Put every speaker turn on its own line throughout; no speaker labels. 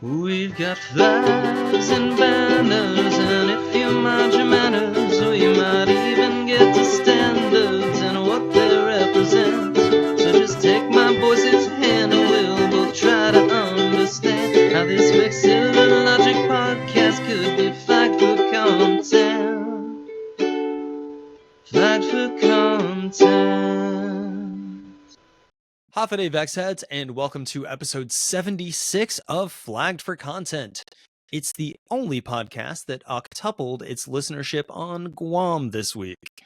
We've got flags and banners, and if you mind your manners, we might even get to standards and what they represent. So just take my voice's hand and we'll both try to understand how this vexed logic podcast could be flagged for content. Flagged for content.
Håfa Adai, VexHeads, and welcome to episode 76 of Flagged for Content. It's the only podcast that octupled its listenership on Guam this week.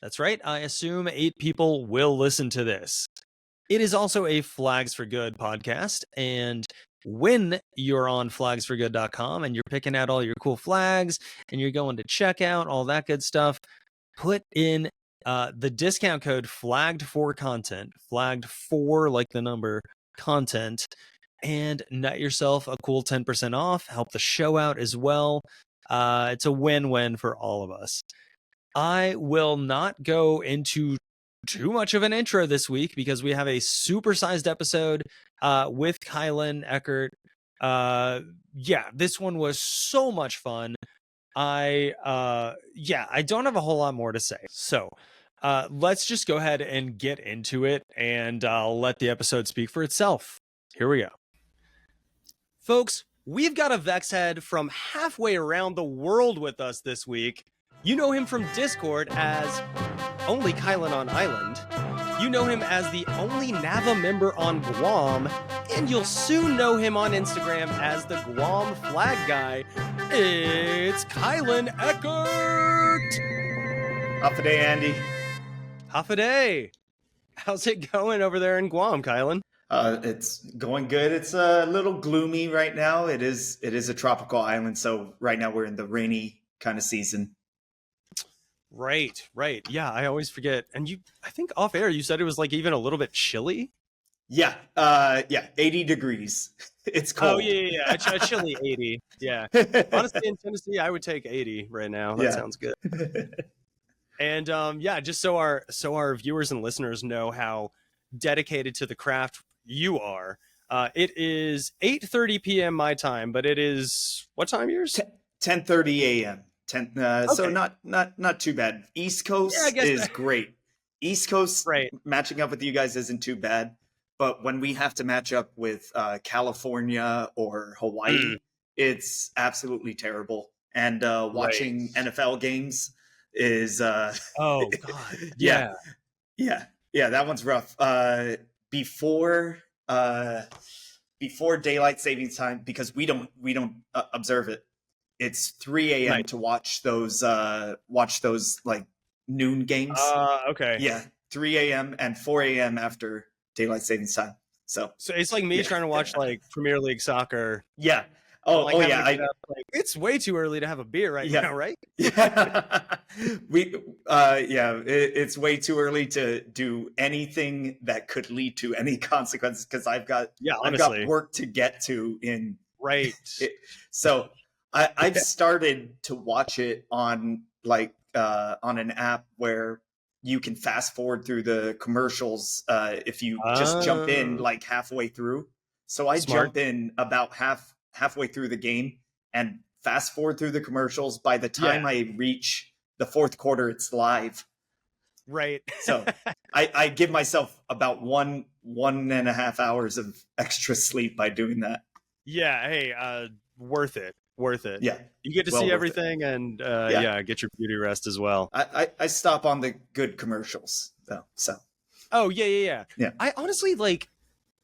That's right, I assume 8 people will listen to this. It is also a Flags for Good podcast, and when you're on flagsforgood.com and you're picking out all your cool flags and you're going to checkout, all that good stuff, put in the discount code flagged for content, flagged for like the number content, and net yourself a cool 10% off. Help the show out as well. It's a win-win for all of us. I will not go into too much of an intro this week because we have a supersized episode with Kylon Eckert. This one was so much fun. I don't have a whole lot more to say. So let's just go ahead and get into it, and I'll let the episode speak for itself. Here we go. Folks, we've got a VexHead from halfway around the world with us this week. You know him from Discord as Only Kylon on Island. You know him as the only Nava member on Guam, and you'll soon know him on Instagram as the Guam flag guy. It's Kylon Eckert!
Håfa Adai, Andy.
Håfa Adai! How's it going over there in Guam, Kylon?
It's going good. It's a little gloomy right now. It is a tropical island, so right now we're in the rainy kind of season.
Right. Yeah, I always forget. And I think off air you said it was like even a little bit chilly.
Yeah, 80 degrees. It's cold.
Oh yeah, a chilly 80. Yeah. Honestly, in Tennessee, I would take 80 right now. That sounds good. And just so our viewers and listeners know how dedicated to the craft you are, it is 8:30 p.m. my time, but it is what time yours?
10:30 a.m. Okay. So not too bad. East Coast is great. East Coast matching up with you guys isn't too bad, but when we have to match up with California or Hawaii, it's absolutely terrible. And watching NFL games is
oh god, yeah,
that one's rough. Before daylight savings time, because we don't observe it. It's 3 a.m. to watch those like noon games.
Okay.
Yeah, 3 a.m. and 4 a.m. after daylight savings time. So
it's like me trying to watch like Premier League soccer.
Yeah.
It's way too early to have a beer now, right?
Yeah. It's way too early to do anything that could lead to any consequences because I've got work to get to in so I've started to watch it on on an app where you can fast forward through the commercials if you just jump in like halfway through. So I jump in about halfway through the game and fast forward through the commercials. By the time I reach the fourth quarter, it's live.
Right.
So I give myself about one and a half hours of extra sleep by doing that.
Yeah. Hey, worth it.
Yeah.
You get to see everything and get your beauty rest as well.
I stop on the good commercials though. So.
Oh yeah. I honestly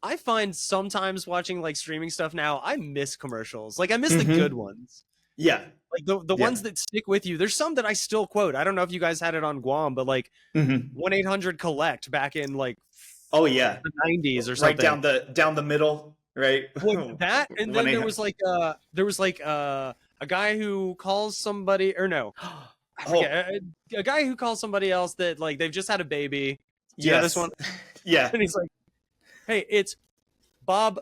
I find sometimes watching like streaming stuff now, I miss commercials. Like I miss the good ones.
Yeah.
Like the ones that stick with you. There's some that I still quote. I don't know if you guys had it on Guam, but like 1-800-COLLECT back in like
the
90s or something.
Right down the middle. Right.
Well, that and then there was a guy who calls somebody or no. I forget, a guy who calls somebody else that like they've just had a baby. Do you know this one?
Yeah.
And he's like, hey, it's Bob.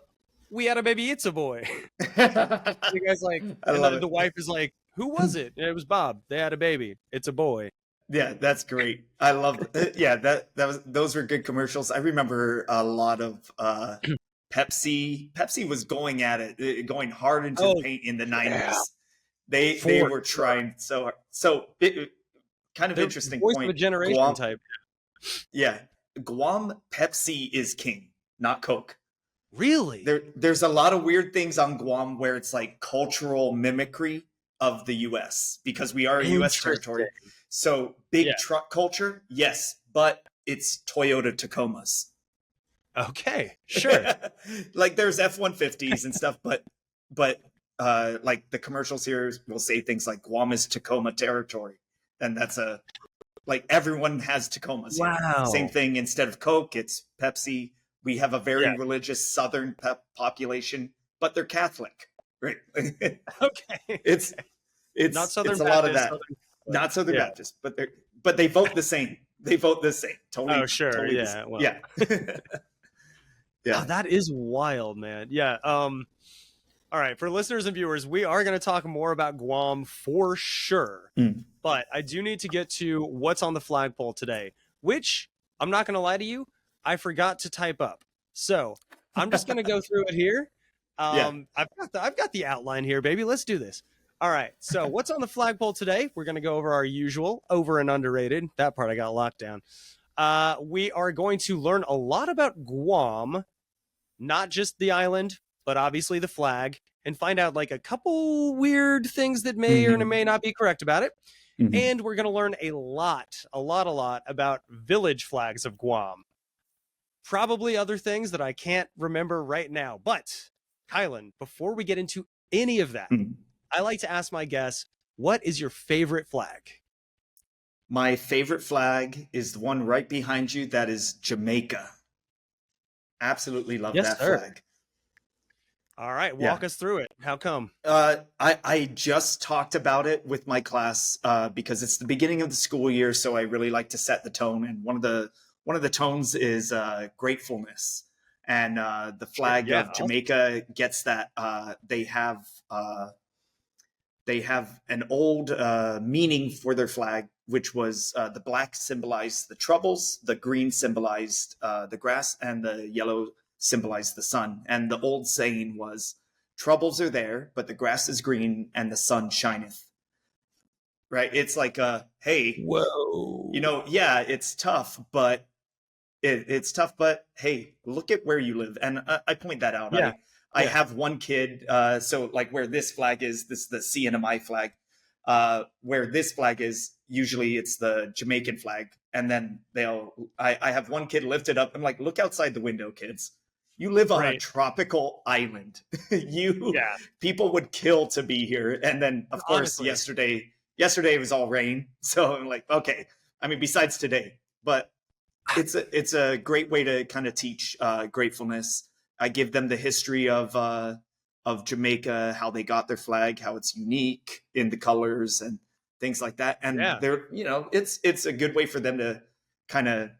We had a baby. It's a boy. The guy's like, the wife is like, who was it? And it was Bob. They had a baby. It's a boy.
Yeah, that's great. I love. Those were good commercials. I remember a lot of Pepsi was going at it, going hard into the paint in the 90s. They were trying so hard. So kind of interesting
voice
point.
Of a generation
Guam,
type.
Yeah. Guam Pepsi is king, not Coke.
Really?
There's a lot of weird things on Guam where it's like cultural mimicry of the US because we are a US territory. So big truck culture, yes, but it's Toyota Tacomas.
Okay, sure.
Like there's F-150s and stuff, but like the commercials here will say things like Guam is Tacoma territory. And that's like everyone has Tacomas.
Wow.
Here. Same thing. Instead of Coke, it's Pepsi. We have a very religious Southern population, but they're Catholic, right?
Okay.
It's
not Southern
it's a
Baptist,
lot of that. Not Southern Baptist, but they vote the same. They vote the same. Totally.
Oh, sure.
Totally
Well.
Yeah.
Yeah. Oh, that is wild, man. Yeah. All right. For listeners and viewers, we are going to talk more about Guam for sure. But I do need to get to what's on the flagpole today, which I'm not going to lie to you, I forgot to type up. So I'm just going to go through it here. I've got the outline here, baby. Let's do this. All right. So what's on the flagpole today? We're going to go over our usual over and underrated. That part I got locked down. We are going to learn a lot about Guam, not just the island, but obviously the flag, and find out like a couple weird things that may or may not be correct about it. And we're going to learn a lot about village flags of Guam. Probably other things that I can't remember right now. But, Kylon, before we get into any of that, I like to ask my guests, what is your favorite flag?
My favorite flag is the one right behind you. That is Jamaica. Absolutely love that flag.
All right, walk us through it. How come?
I just talked about it with my class because it's the beginning of the school year, so I really like to set the tone. And one of the tones is gratefulness, and the flag of Jamaica gets that. They have an old meaning for their flag, which was the black symbolized the troubles, the green symbolized the grass, and the yellow symbolized the sun. And the old saying was, troubles are there, but the grass is green and the sun shineth. Right? It's like, hey,
whoa,
it's tough, but it's tough, but hey, look at where you live. And I point that out. I have one kid, so like where this flag is, this is the CNMI flag, where this flag is, usually it's the Jamaican flag. And then I have one kid lift it up. I'm like, look outside the window, kids. You live on a tropical island. People would kill to be here. And then, of course, yesterday it was all rain. So I'm like, okay. I mean, besides today, but it's a great way to kind of teach gratefulness. I give them the history of Jamaica, how they got their flag, how it's unique in the colors and things like that. And they're, it's a good way for them to kind of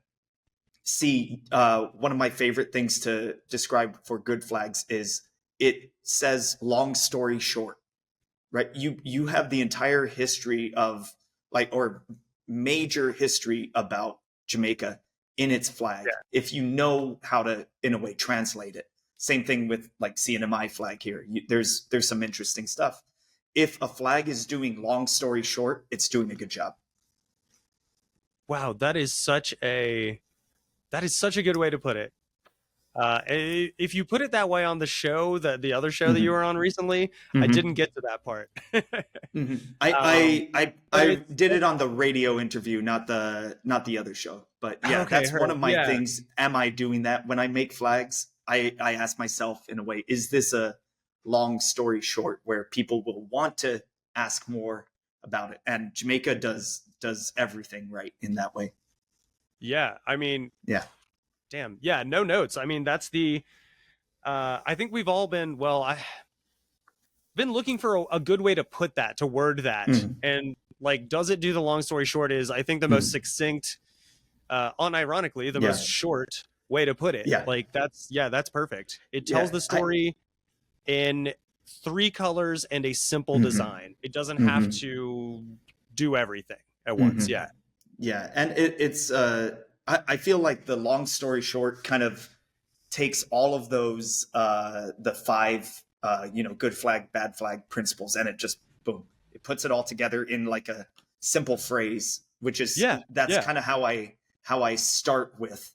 see. One of my favorite things to describe for good flags is it says long story short, right? You have the entire history of or major history about Jamaica in its flag. If you know how to, in a way, translate it. Same thing with like CNMI flag here. There's some interesting stuff. If a flag is doing long story short, it's doing a good job.
Wow, that is such a good way to put it. If you put it that way on the show, the other show that you were on recently, I didn't get to that part.
I did it on the radio interview, not the other show. But that's one of my things. Am I doing that when I make flags? I ask myself in a way, is this a long story short where people will want to ask more about it? And Jamaica does everything right in that way.
Yeah, I mean, damn. Yeah, no notes. I mean, that's the I think we've all been, I've been looking for a good way to put that, to word that. And like, does it do the long story short is, I think, the most succinct, unironically, the most short way to put it. Like that's perfect. It tells the story in 3 colors and a simple design. It doesn't have to do everything at once. Yeah. And
it's I feel like the long story short kind of takes all of those the 5 good flag, bad flag principles, and it just boom, it puts it all together in like a simple phrase, which is that's kind of how I start with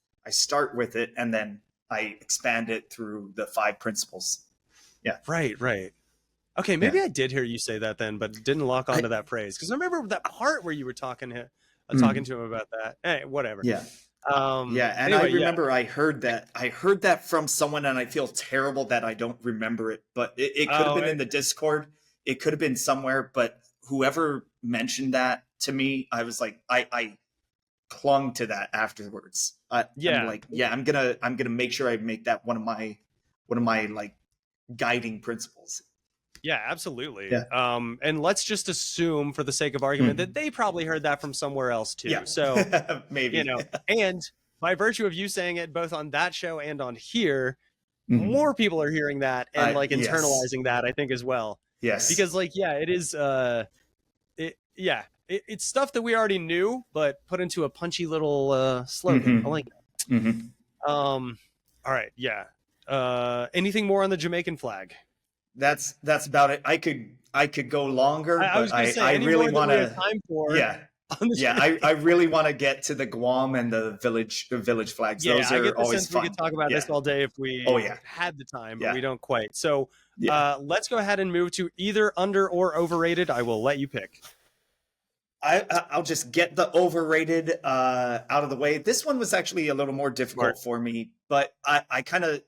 it, and then I expand it through the 5 principles. Yeah.
Right. Okay, maybe I did hear you say that then, but didn't lock onto that phrase, because I remember that part where you were talking to him about that. Hey, whatever.
Yeah. And anyway, I remember I heard that from someone, and I feel terrible that I don't remember it, but it could have been in the Discord. It could have been somewhere, but whoever mentioned that to me, I was like, I clung to that afterwards. I'm like, I'm gonna make sure I make that one of my like guiding principles.
Yeah, absolutely. Yeah. And let's just assume, for the sake of argument, that they probably heard that from somewhere else too. Yeah. So
maybe,
and by virtue of you saying it both on that show and on here, more people are hearing that and internalizing that, I think, as well.
Yes.
Because it is, it's stuff that we already knew, but put into a punchy little slogan. I like that. All right. Yeah. Anything more on the Jamaican flag?
That's about it. I could go longer, but I really want to. I really want to get to the Guam and the village flags.
Yeah,
those are always fun.
We could talk about this all day if we had the time, but we don't quite. So let's go ahead and move to either under or overrated. I will let you pick.
I'll just get the overrated out of the way. This one was actually a little more difficult for me, but I kind of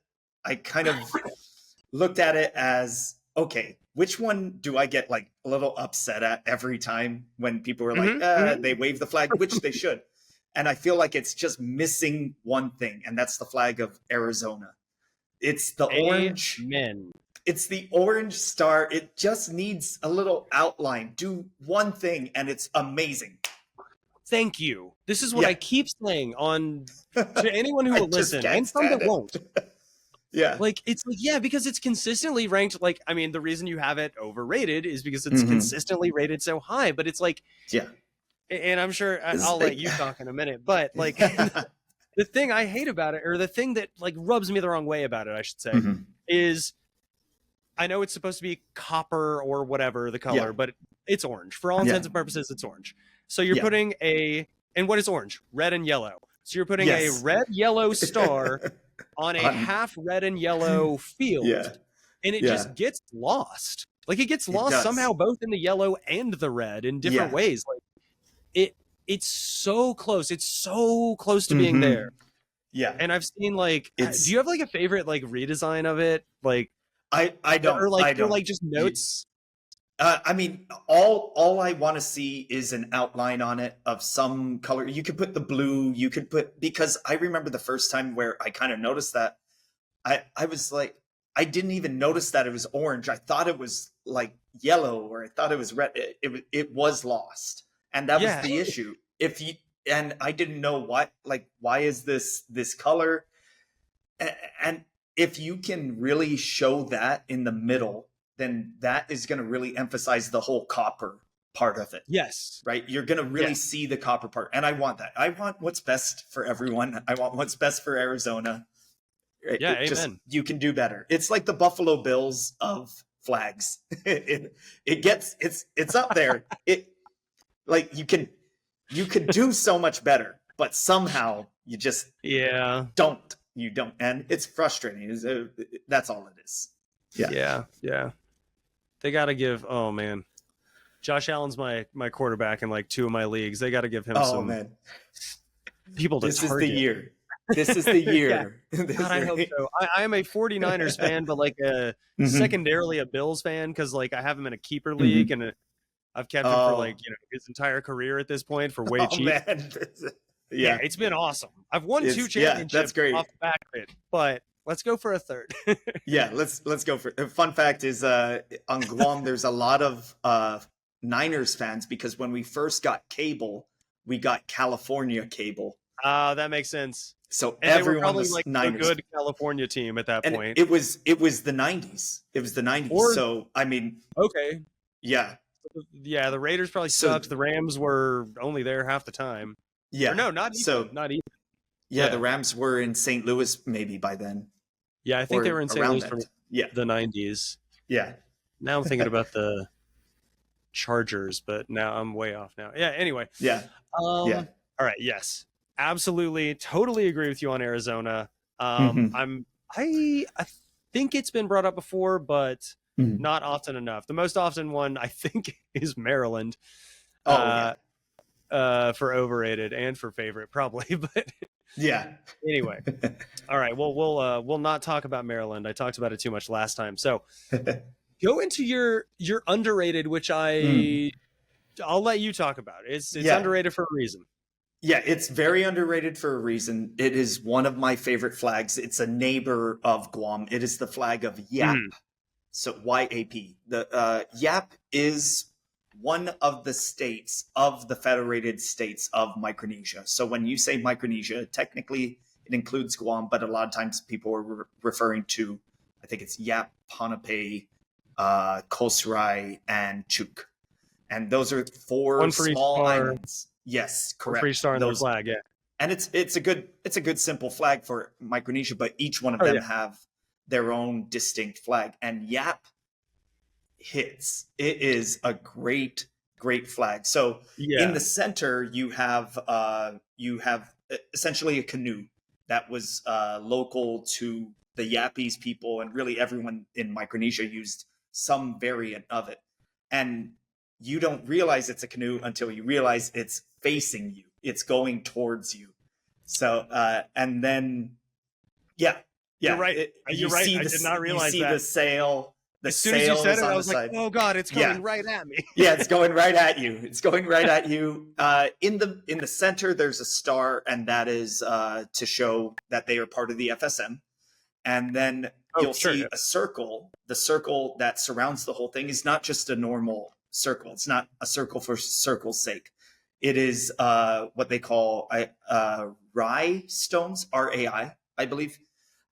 looked at it as, okay, which one do I get like a little upset at every time when people are like, they wave the flag, which they should. And I feel like it's just missing one thing, and that's the flag of Arizona. It's the orange. It's the orange star. It just needs a little outline. Do one thing, and it's amazing.
Thank you. This is what I keep saying to anyone who will listen, and some that won't.
Yeah.
Because it's consistently ranked. Like, I mean, the reason you have it overrated is because it's consistently rated so high, but it's like, and I'm sure I'll let you talk in a minute, but like the thing I hate about it, or the thing that like rubs me the wrong way about it, I should say, is I know it's supposed to be copper or whatever the color, but it's orange. For all intents and purposes, it's orange. So you're putting and what is orange? Red and yellow. So you're putting a red, yellow star on a half red and yellow field, and it just gets lost. Like, it gets lost somehow, both in the yellow and the red in different ways. Like it's so close. It's so close to being there.
Yeah.
And I've seen do you have like a favorite like redesign of it? Like
I don't.
Or like,
I don't.
Or like just notes.
I mean, all I want to see is an outline on it of some color. You could put the blue, because I remember the first time where I kind of noticed that I was like, I didn't even notice that it was orange. I thought it was like yellow, or I thought it was red. It was lost. And that was the issue. And I didn't know why is this color? And if you can really show that in the middle, then that is going to really emphasize the whole copper part of it.
Yes.
Right? You're going to really see the copper part. And I want that. I want what's best for everyone. I want what's best for Arizona.
Yeah, amen.
You can do better. It's like the Buffalo Bills of flags. It's up there. You could do so much better, but somehow you just don't. You don't. And it's frustrating. That's all it is.
Yeah. They got to give, oh man, Josh Allen's my quarterback in like 2 of my leagues. They got to give him people to target.
This is the year. This is the year.
God, I hope so. I am a 49ers fan, but like secondarily a Bills fan, because like I have him in a keeper league, and I've kept him for like his entire career at this point for way cheap. Man. Yeah, it's been awesome. I've won 2 championships
that's great.
off the back of it, but let's go for a third.
Let's go for it. Fun fact is on Guam, there's a lot of Niners fans, because when we first got cable, we got California cable.
That makes sense.
So
and
everyone
they were probably
was
like
Niners.
a good California team at that point.
It was the 90s. It was the 90s. So I mean,
okay.
Yeah.
Yeah, the Raiders probably sucked. The Rams were only there half the time.
Yeah.
Or no, not even.
Yeah, the Rams were in St. Louis maybe by then.
Yeah, I think they were in St. Louis from
the
90s.
Yeah.
Now I'm thinking about the Chargers, but now I'm way off now. Yeah, anyway.
Yeah.
All right, yes. Absolutely, totally agree with you on Arizona. I think it's been brought up before, but not often enough. The most often one I think is Maryland. For overrated and for favorite probably, but anyway. All right, well we'll not talk about Maryland. I talked about it too much last time. So go into your underrated, which I'll let you talk about. It's underrated for a reason.
Yeah, it's very underrated for a reason. It is one of my favorite flags. It's a neighbor of Guam. It is the flag of Yap. So YAP. The Yap is one of the states of the Federated States of Micronesia. So when you say Micronesia, technically it includes Guam, but a lot of times people are referring to, I think it's Yap, Ponape, Kosrae, and Chuk. And those are four small islands. Yes, correct.
One for each star in the flag, yeah.
And it's a good simple flag for Micronesia, but each one of them have their own distinct flag. And Yap hits. It is a great flag. So in the center you have essentially a canoe that was local to the Yapese people, and really everyone in Micronesia used some variant of it. And you don't realize it's a canoe until you realize it's facing you. It's going towards you. So and then you're
right. You're right. I did not realize that.
You see the sail.
As soon as you said it, I was like, "Oh God, it's going right at me."
Yeah, it's going right at you. It's going right at you. In the center, there's a star, and that is to show that they are part of the FSM. And then you'll see a circle. The circle that surrounds the whole thing is not just a normal circle. It's not a circle for circle's sake. It is what they call Rai stones, RAI, I believe.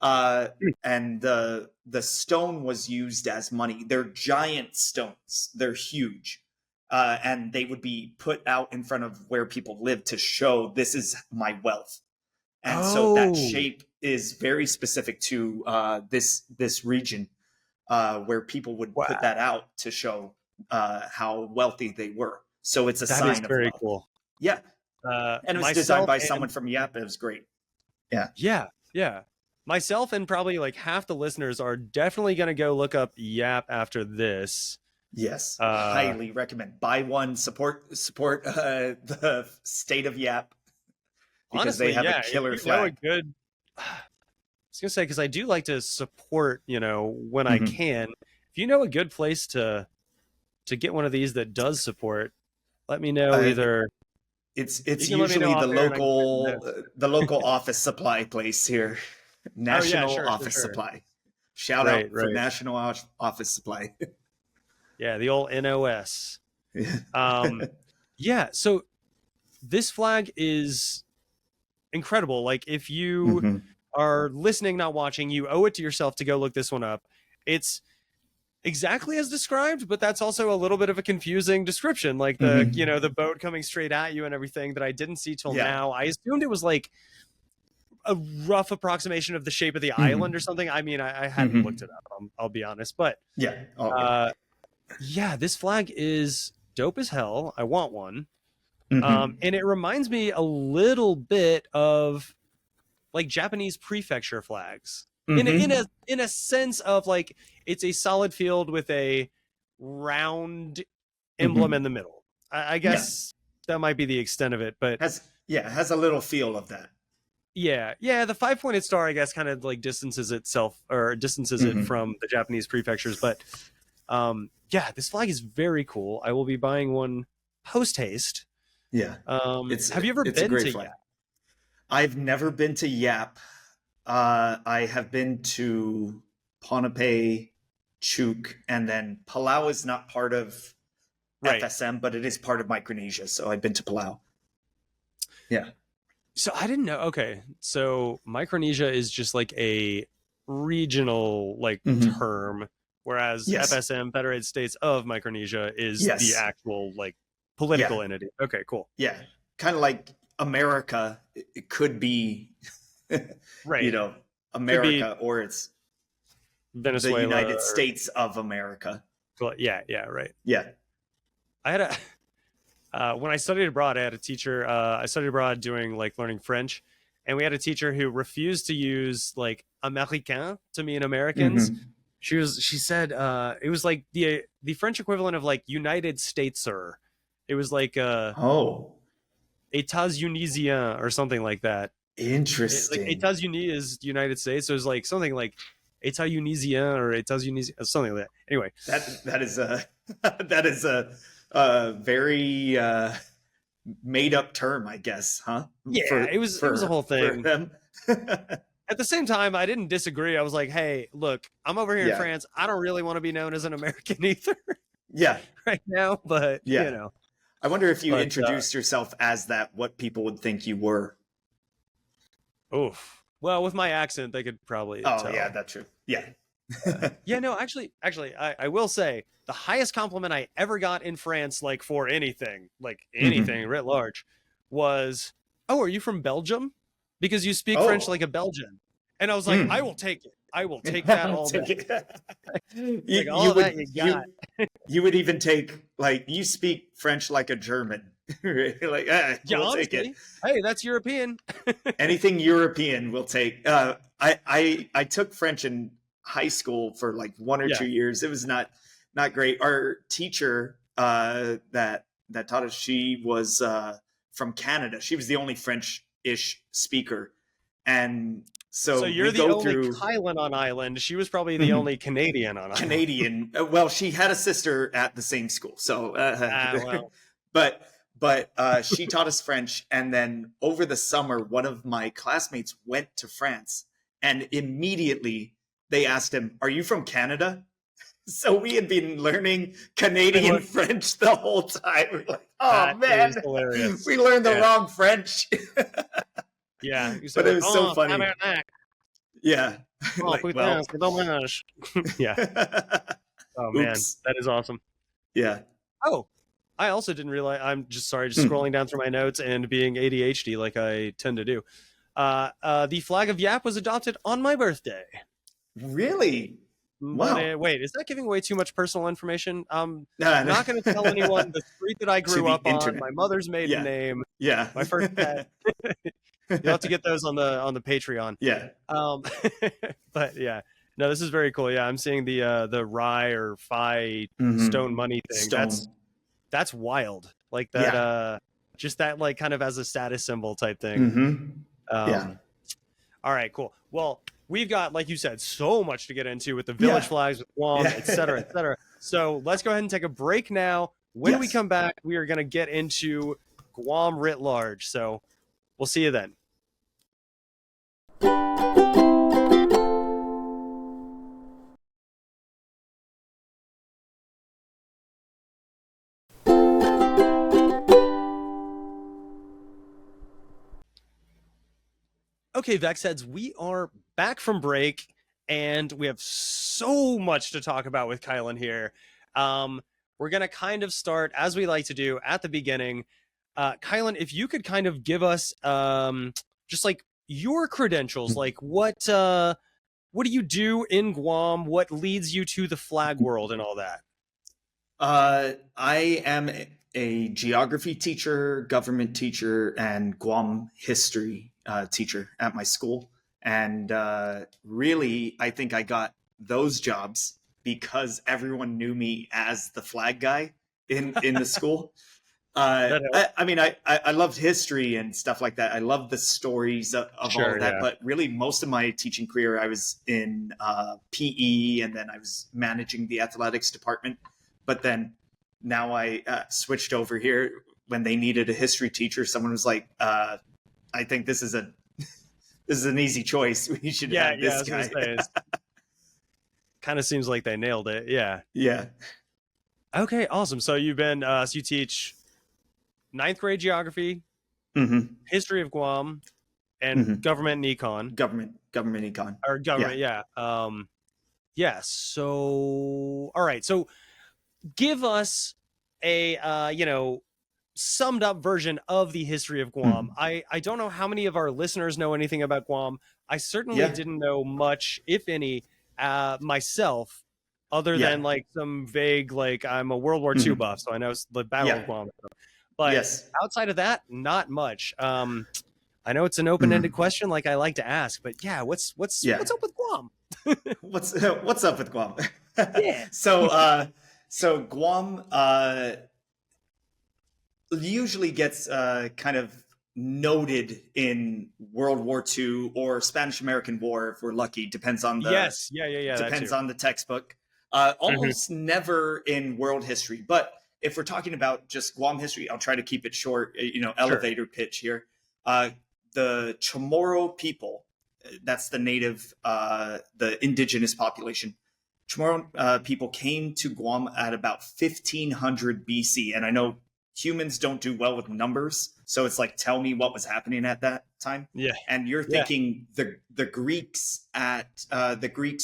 And the stone was used as money. They're giant stones. They're huge. And they would be put out in front of where people live to show this is my wealth. And so that shape is very specific to this region where people would put that out to show how wealthy they were. So it's a sign of wealth. That is very cool. Yeah. And it was designed by someone from Yap. It was great.
Yeah. Myself and probably like half the listeners are definitely going to go look up Yap after this.
Yes, highly recommend. Buy one, support the state of Yap, because honestly, they have a killer flag.
I was gonna say, because I do like to support, when I can. If you know a good place to get one of these that does support, let me know.
It's usually the local office supply place here. National Office Supply. Shout out for National Office Supply.
Yeah, the old NOS. So this flag is incredible. Like, if you are listening, not watching, you owe it to yourself to go look this one up. It's exactly as described, but that's also a little bit of a confusing description. Like the boat coming straight at you and everything that I didn't see till now. I assumed it was like a rough approximation of the shape of the island or something. I mean, I hadn't looked it up. I'll be honest, but this flag is dope as hell. I want one. And it reminds me a little bit of like Japanese prefecture flags in a sense of like, it's a solid field with a round emblem in the middle. I guess that might be the extent of it, but
has a little feel of that.
Yeah. The 5-pointed star, I guess, kind of like distances it from the Japanese prefectures. But this flag is very cool. I will be buying one post haste.
Yeah.
Have you ever been to Yap?
I've never been to Yap. I have been to Ponape, Chuk, and then Palau is not part of FSM, but it is part of Micronesia. So I've been to Palau. Yeah.
So I didn't know. Okay. So Micronesia is just like a regional term, whereas FSM, Federated States of Micronesia, is the actual like political entity. Okay, cool.
Yeah. Kind of like America. It could be, America, or it's
Venezuela,
the United States of America.
Yeah, right.
Yeah.
I had when I studied abroad, I had a teacher. I studied abroad doing like learning French, and we had a teacher who refused to use like Américain to mean Americans.
Mm-hmm.
She said it was like the French equivalent of like United Stateser. It was like États-Unisien or something like that.
Interesting.
Like États-Unis is United States, so it was like something like États-Unisien or États-Unis, something like that. Anyway,
that is a very made up term, I guess, huh?
Yeah, it was a whole thing. At the same time, I didn't disagree. I was like, hey, look, I'm over here in France. I don't really want to be known as an American either.
Yeah.
Right now, but you know.
I wonder if you introduced yourself as that, what people would think you were.
Oof. Well, with my accent, they could probably tell.
Yeah, that's true. Yeah.
Yeah, no, actually, I will say the highest compliment I ever got in France, like for anything writ large, was, "Oh, are you from Belgium? Because you speak French like a Belgian." And I was like, "I will take it. I will take that all day." Like, all that you got.
You would even take, like, you speak French like a German. Like, we'll take it.
Hey, that's European.
Anything European we'll take. I took French in high school for like 1 or 2 years. It was not great. Our teacher that taught us, she was from Canada. She was the only French-ish speaker. And so
you're the only Kylon on island. She was probably the only Canadian on island.
Canadian. Well, she had a sister at the same school. So,
well.
but she taught us French. And then over the summer, one of my classmates went to France, and immediately they asked him, "Are you from Canada?" So we had been learning Canadian French the whole time. We're like, oh man, we learned the wrong French.
Yeah,
but it was so funny. Yeah.
Like, well. Yeah. Oh man, that is awesome.
Yeah.
Oh, I also didn't realize. I'm just scrolling down through my notes and being ADHD like I tend to do. The flag of Yap was adopted on my birthday.
Really? Wow.
Wait, is that giving away too much personal information? I'm not going to tell anyone the street that I grew up on, my mother's maiden name, my first pet. You'll have to get those on the Patreon.
Yeah.
But yeah, no, this is very cool. Yeah, I'm seeing the Rye or Phi stone money thing. That's wild. Like that. Just that, like, kind of as a status symbol type thing.
Yeah.
All right, cool. Well, we've got, like you said, so much to get into with the village flags, with Guam, et cetera, et cetera. So let's go ahead and take a break now. When we come back, we are going to get into Guam writ large. So we'll see you then. Okay, VexHeads, we are back from break, and we have so much to talk about with Kylon here. We're going to kind of start, as we like to do, at the beginning. Kylon, if you could kind of give us just like your credentials, like what do you do in Guam? What leads you to the flag world and all that?
I am a geography teacher, government teacher, and Guam history teacher at my school. And really, I think I got those jobs because everyone knew me as the flag guy in the school. I mean, I loved history and stuff like that. I love the stories of all of that. But really, most of my teaching career, I was in PE, and then I was managing the athletics department. But then now I switched over here when they needed a history teacher. Someone was like, I think this is an easy choice. We should have this guy.
Kind of seems like they nailed it. Yeah.
Yeah.
Okay, awesome. So you've been so you teach 9th grade geography, history of Guam, and government and econ.
Government econ.
Or government, yeah. So all right. So give us a summed up version of the history of Guam. I don't know how many of our listeners know anything about Guam. I certainly didn't know much, if any, myself, other than like some vague, like I'm a World War II buff, so I know the Battle of Guam. But outside of that, not much. I know it's an open-ended question, like I like to ask, but yeah, what's up with Guam?
what's up with Guam?
Yeah.
So Guam usually gets kind of noted in World War II or Spanish-American War if we're lucky. Depends on the depends on the textbook. Almost never in world history, but if we're talking about just Guam history, I'll try to keep it short. Elevator pitch here. The Chamorro people, that's the native, the indigenous population. Chamorro people came to Guam at about 1500 BC, and I know humans don't do well with numbers, so it's like, tell me what was happening at that time.
Yeah,
and you're thinking the Greeks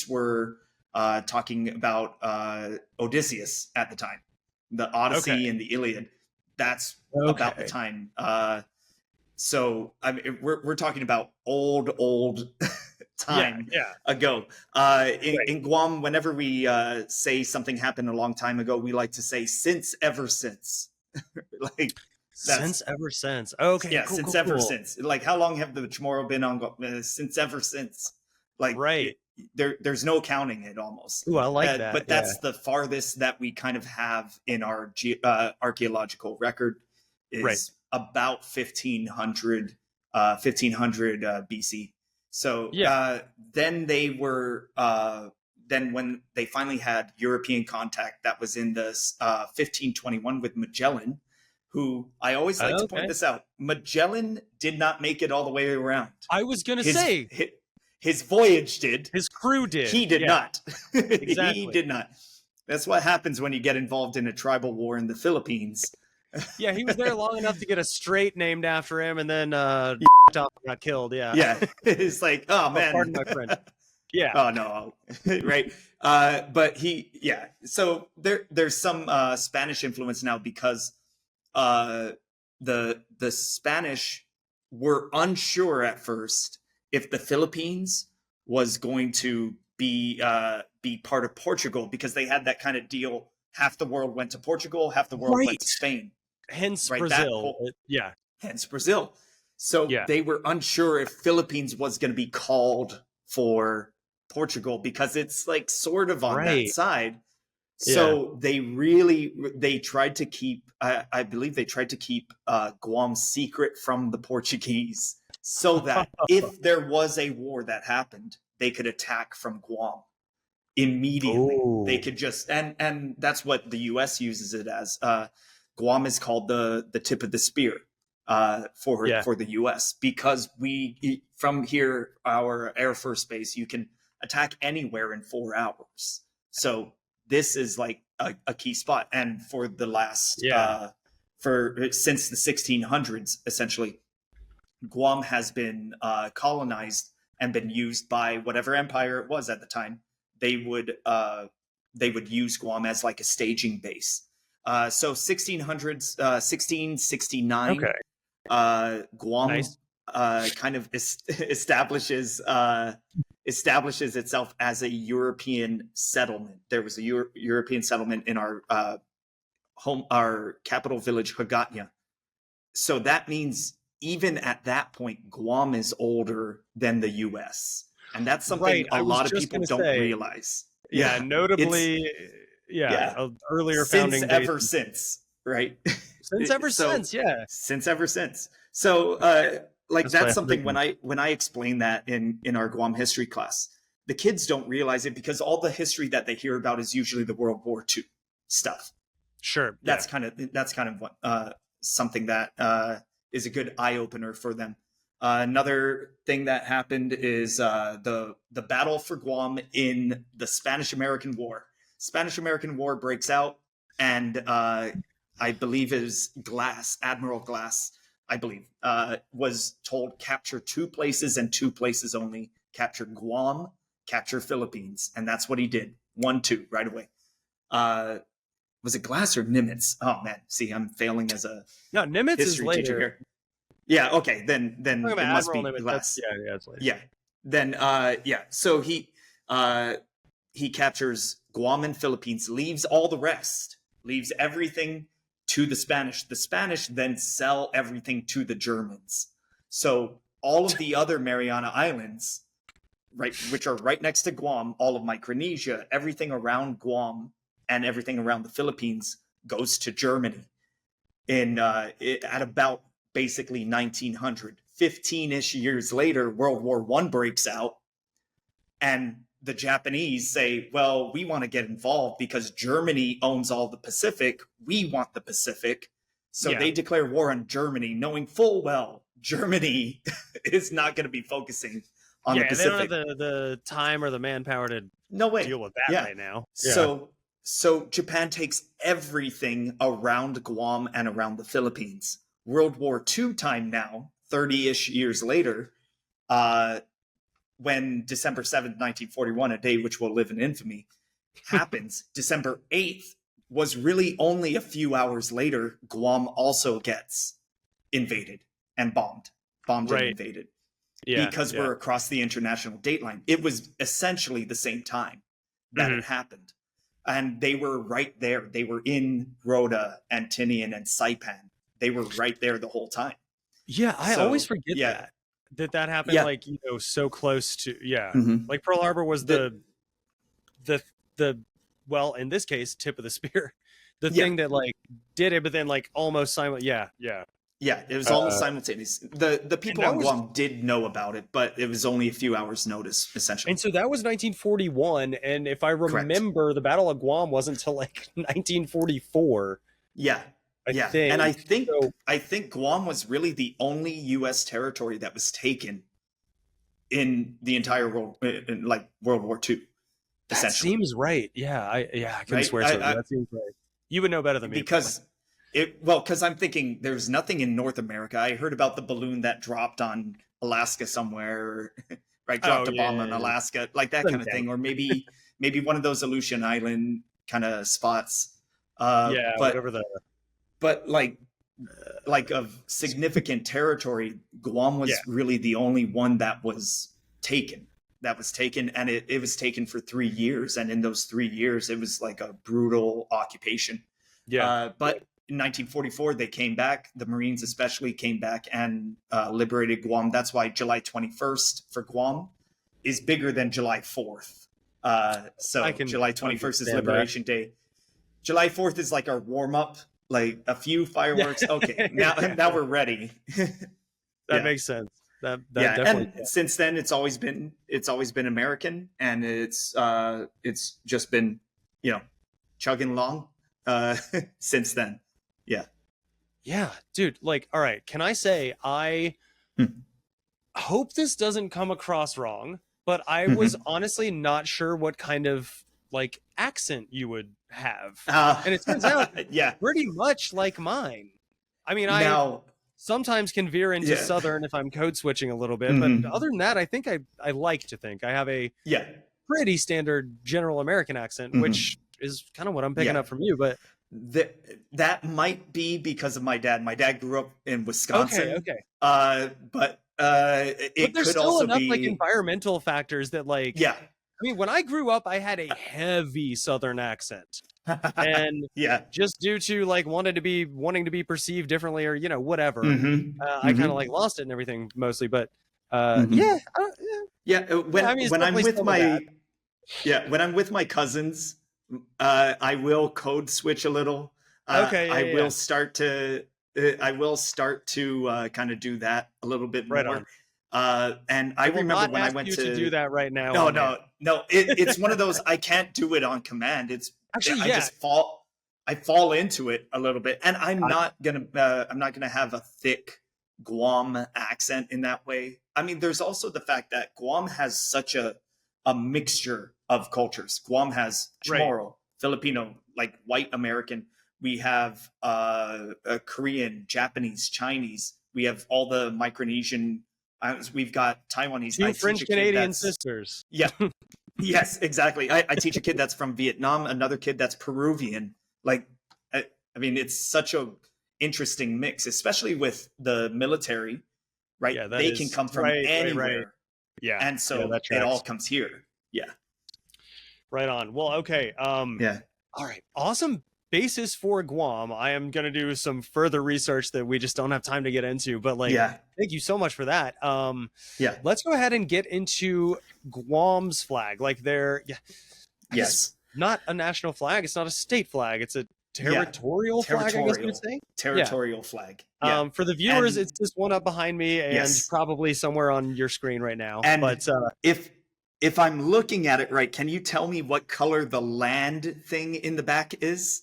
were talking about Odysseus at the time, the Odyssey and the Iliad. That's about the time. So I mean, we're talking about old time ago. In Guam, whenever we say something happened a long time ago, we like to say since ever since. Like
since ever since. Okay.
Yeah, since ever since. Like, how long have the Chamorro been on Guam? Since ever since. Like, there's no counting it almost.
Ooh, I like that.
But that's the farthest that we kind of have in our archaeological record is about 1500 BC. So then they were then when they finally had European contact, that was in the 1521 with Magellan, who I always like to point this out. Magellan did not make it all the way around.
I was going to say
his voyage did.
His crew did.
He did not.
Exactly.
He did not. That's what happens when you get involved in a tribal war in the Philippines.
Yeah, he was there long enough to get a strait named after him, and then got killed.
Yeah. It's like, oh man,
pardon my French. Yeah.
Oh no. Right. But so there's some Spanish influence now, because the Spanish were unsure at first if the Philippines was going to be part of Portugal, because they had that kind of deal. Half the world went to Portugal, half the world went to Spain.
Hence Brazil.
Hence Brazil. So they were unsure if Philippines was going to be called for Portugal, because it's like sort of on that side. So they tried to keep, I believe they tried to keep Guam secret from the Portuguese, so that if there was a war that happened, they could attack from Guam immediately. Ooh. They could just, and that's what the U.S. uses it as. Guam is called the tip of the spear for the U.S. because we, from here, our Air Force Base, you can attack anywhere in 4 hours. So this is like a key spot. And for the last, since the 1600s, essentially, Guam has been colonized and been used by whatever empire it was at the time. They would use Guam as like a staging base. So 1600s, 1669, Guam kind of establishes itself as a European settlement. There was a European settlement in our capital village, Hagåtña. So that means even at that point, Guam is older than the U.S. And that's something a lot of people don't realize.
Yeah, notably, earlier founding
since ever since, right?
Since ever since.
Since ever since. So, that's something when I explain that in our Guam history class, the kids don't realize it, because all the history that they hear about is usually the World War II stuff.
Sure,
that's kind of what something that is a good eye opener for them. Another thing that happened is the battle for Guam in the Spanish-American War. Spanish-American War breaks out, and I believe it is Admiral Glass, I believe, was told capture 2 places and 2 places only. Capture Guam, capture Philippines, and that's what he did. 1-2 right away. Was it Glass or Nimitz? Oh man, see, I'm failing as a
Nimitz is later.
Here. Yeah, okay, then it must be
Nimitz.
Glass.
It's later.
Yeah. Then so he he captures Guam and Philippines, leaves all the rest, leaves everything to the Spanish. The Spanish then sell everything to the Germans. So all of the other Mariana Islands, right, which are right next to Guam, all of Micronesia, everything around Guam and everything around the Philippines goes to Germany at about basically 1900. 15-ish years later, World War I breaks out, and the Japanese say, well, we want to get involved because Germany owns all the Pacific. We want the Pacific. So they declare war on Germany, knowing full well Germany is not going to be focusing on the Pacific.
They don't have the time or the manpower to deal with that right now.
So Japan takes everything around Guam and around the Philippines. World War II time now, 30-ish years later, when December 7th, 1941, a day which will live in infamy, happens, December 8th was really only a few hours later, Guam also gets invaded and bombed and invaded. Because we're across the international date line. It was essentially the same time that it happened. And they were right there. They were in Rota and Tinian and Saipan. They were right there the whole time.
Yeah, I always forget that happened like, so close to like Pearl Harbor was the well, in this case, tip of the spear. The thing that like did it, but then like almost
Yeah, it was almost simultaneous. The people on Guam did know about it, but it was only a few hours' notice, essentially.
And so that was 1941, and if I remember, the Battle of Guam wasn't until like 1944.
Yeah, I think. And I think Guam was really the only U.S. territory that was taken in the entire world, in like World War II.
That seems right. Yeah, I can swear to it. That seems right. You would know better than me.
Because I'm thinking there's nothing in North America. I heard about the balloon that dropped on Alaska somewhere, right? Dropped a bomb on Alaska, like that kind of thing. Or maybe one of those Aleutian Island kind of spots.
Whatever the...
But like of significant territory, Guam was really the only one that was taken. And it was taken for 3 years. And in those 3 years, it was like a brutal occupation. But in 1944, they came back. The Marines especially came back and liberated Guam. That's why July 21st for Guam is bigger than July 4th. July 21st is Liberation Day. July 4th is like our warm-up, like a few fireworks. Okay, now we're ready.
That makes sense. That
definitely. And since then, it's always been American, and it's just been chugging along since then.
Yeah, dude. Like, all right. Can I say I hope this doesn't come across wrong, but I was honestly not sure what kind of like accent you would have, and it turns out pretty much like mine. I mean, I sometimes can veer into Southern if I'm code switching a little bit, but other than that, I think I like to think I have a pretty standard general American accent, which is kind of what I'm picking up from you. But
that might be because of my dad. My dad grew up in Wisconsin.
Okay.
But it
there's
could
still
also
enough
be
like environmental factors that like I mean, when I grew up, I had a heavy Southern accent, and just due to like wanting to be perceived differently, or whatever, I kind of like lost it and everything mostly. But when I'm
with my cousins, I will code switch a little. I will start to kind of do that a little bit more.
On.
And I remember when I went to
do that right now.
No. It's one of those, I can't do it on command. I fall into it a little bit, and I'm not gonna have a thick Guam accent in that way. I mean, there's also the fact that Guam has such a mixture of cultures. Guam has Chamorro, Filipino, like white American. We have Korean, Japanese, Chinese. We have all the Micronesian. We've got Taiwanese.
Two French Canadian sisters.
Yeah. Yes, exactly. I teach a kid that's from Vietnam, another kid that's Peruvian. Like, I mean, it's such a interesting mix, especially with the military, right?
Yeah,
they can come from anywhere.
Right. Yeah.
And so it all comes here. Yeah.
Right on. Well, okay.
Yeah.
All right. Awesome basis for Guam. I am going to do some further research that we just don't have time to get into, but like, thank you so much for that. Let's go ahead and get into Guam's flag. Like
yes,
not a national flag. It's not a state flag. It's a territorial flag, I guess you would say.
Territorial flag.
For the viewers, it's just one up behind me and probably somewhere on your screen right now.
And but if I'm looking at it right, can you tell me what color the land thing in the back is?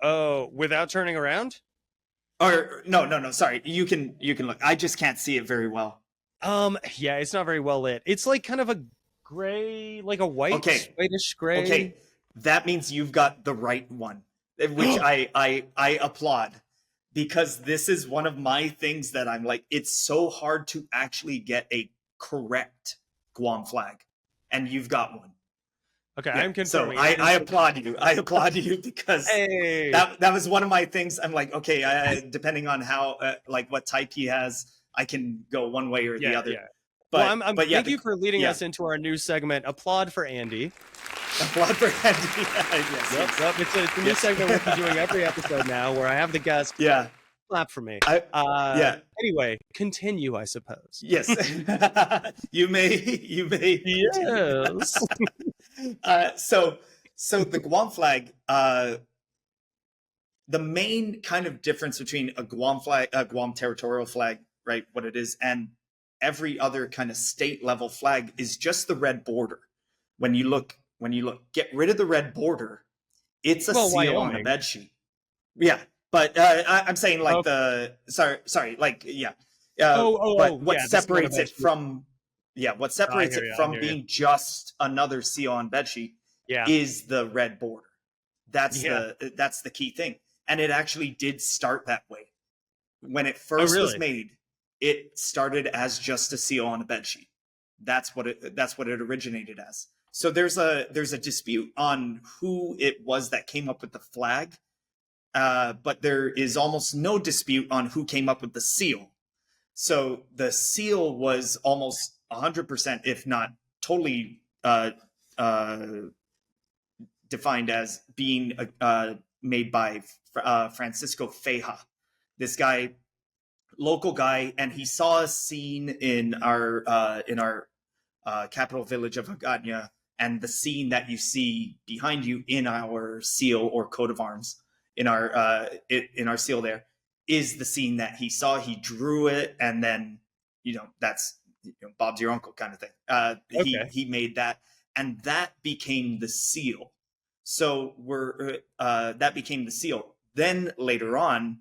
Oh, without turning around?
Or no, sorry. You can look. I just can't see it very well.
Yeah, it's not very well lit. It's like kind of a gray, like a whitish gray.
Okay. That means you've got the right one, which I applaud, because this is one of my things that I'm like, it's so hard to actually get a correct Guam flag, and you've got one.
Okay, I'm confirming.
So I applaud you. I applaud you because that was one of my things. I'm like, okay, depending on how like what type he has, I can go one way or the other.
Yeah. But, thank you for leading us into our new segment. Applaud for Andy.
Applaud for Andy.
Yep. It's a new segment we'll be doing every episode now, where I have the guest clap for me. Anyway, continue, I suppose.
Yes. you may.
Yes.
So the Guam flag, the main kind of difference between a Guam flag, a Guam territorial flag, right, what it is, and every other kind of state level flag is just the red border. When you look, get rid of the red border, it's a seal on a bed sheet. Yeah. But I'm saying like what separates it from being just another seal on bedsheet is the red border. That's the key thing. And it actually did start that way. When it first was made, it started as just a seal on a bedsheet. That's what it originated as. So there's a dispute on who it was that came up with the flag. But there is almost no dispute on who came up with the seal. So the seal was almost 100%, if not totally, defined as being made by Francisco Feja. This guy, local guy, and he saw a scene in our capital village of Hagåtña, and the scene that you see behind you in our seal or coat of arms. In our seal there is the scene that he saw. He drew it, and then that's Bob's your uncle kind of thing. He made that, and that became the seal. So that became the seal. Then later on,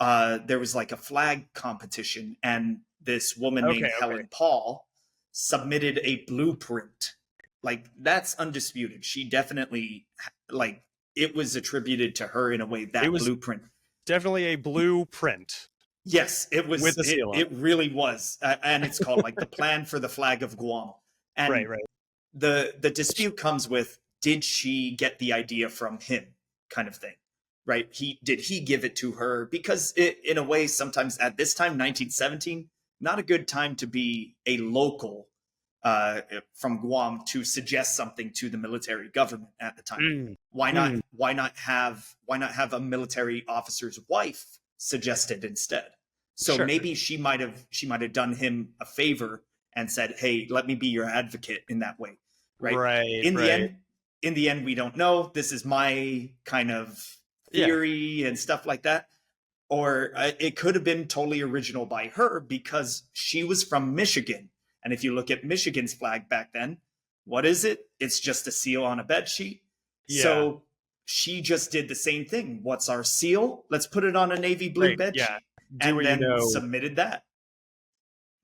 there was like a flag competition, and this woman named Helen Paul submitted a blueprint. Like, that's undisputed. She definitely it was attributed to her in a way, that blueprint.
Definitely a blueprint.
Yes, it was. With the seal on. It really was. And it's called like the plan for the flag of Guam. And
right.
The dispute comes with, did she get the idea from him, kind of thing, right? Did he give it to her? Because in a way, sometimes at this time, 1917, not a good time to be a local from Guam to suggest something to the military government at the time. Why not have a military officer's wife suggest it instead? So maybe she might have done him a favor and said, "Hey, let me be your advocate in that way." Right. In the end, we don't know. This is my kind of theory and stuff like that. Or it could have been totally original by her, because she was from Michigan. And if you look at Michigan's flag back then, what is it? It's just a seal on a bed sheet. Yeah. So she just did the same thing. What's our seal? Let's put it on a navy blue bed sheet. And then submitted that.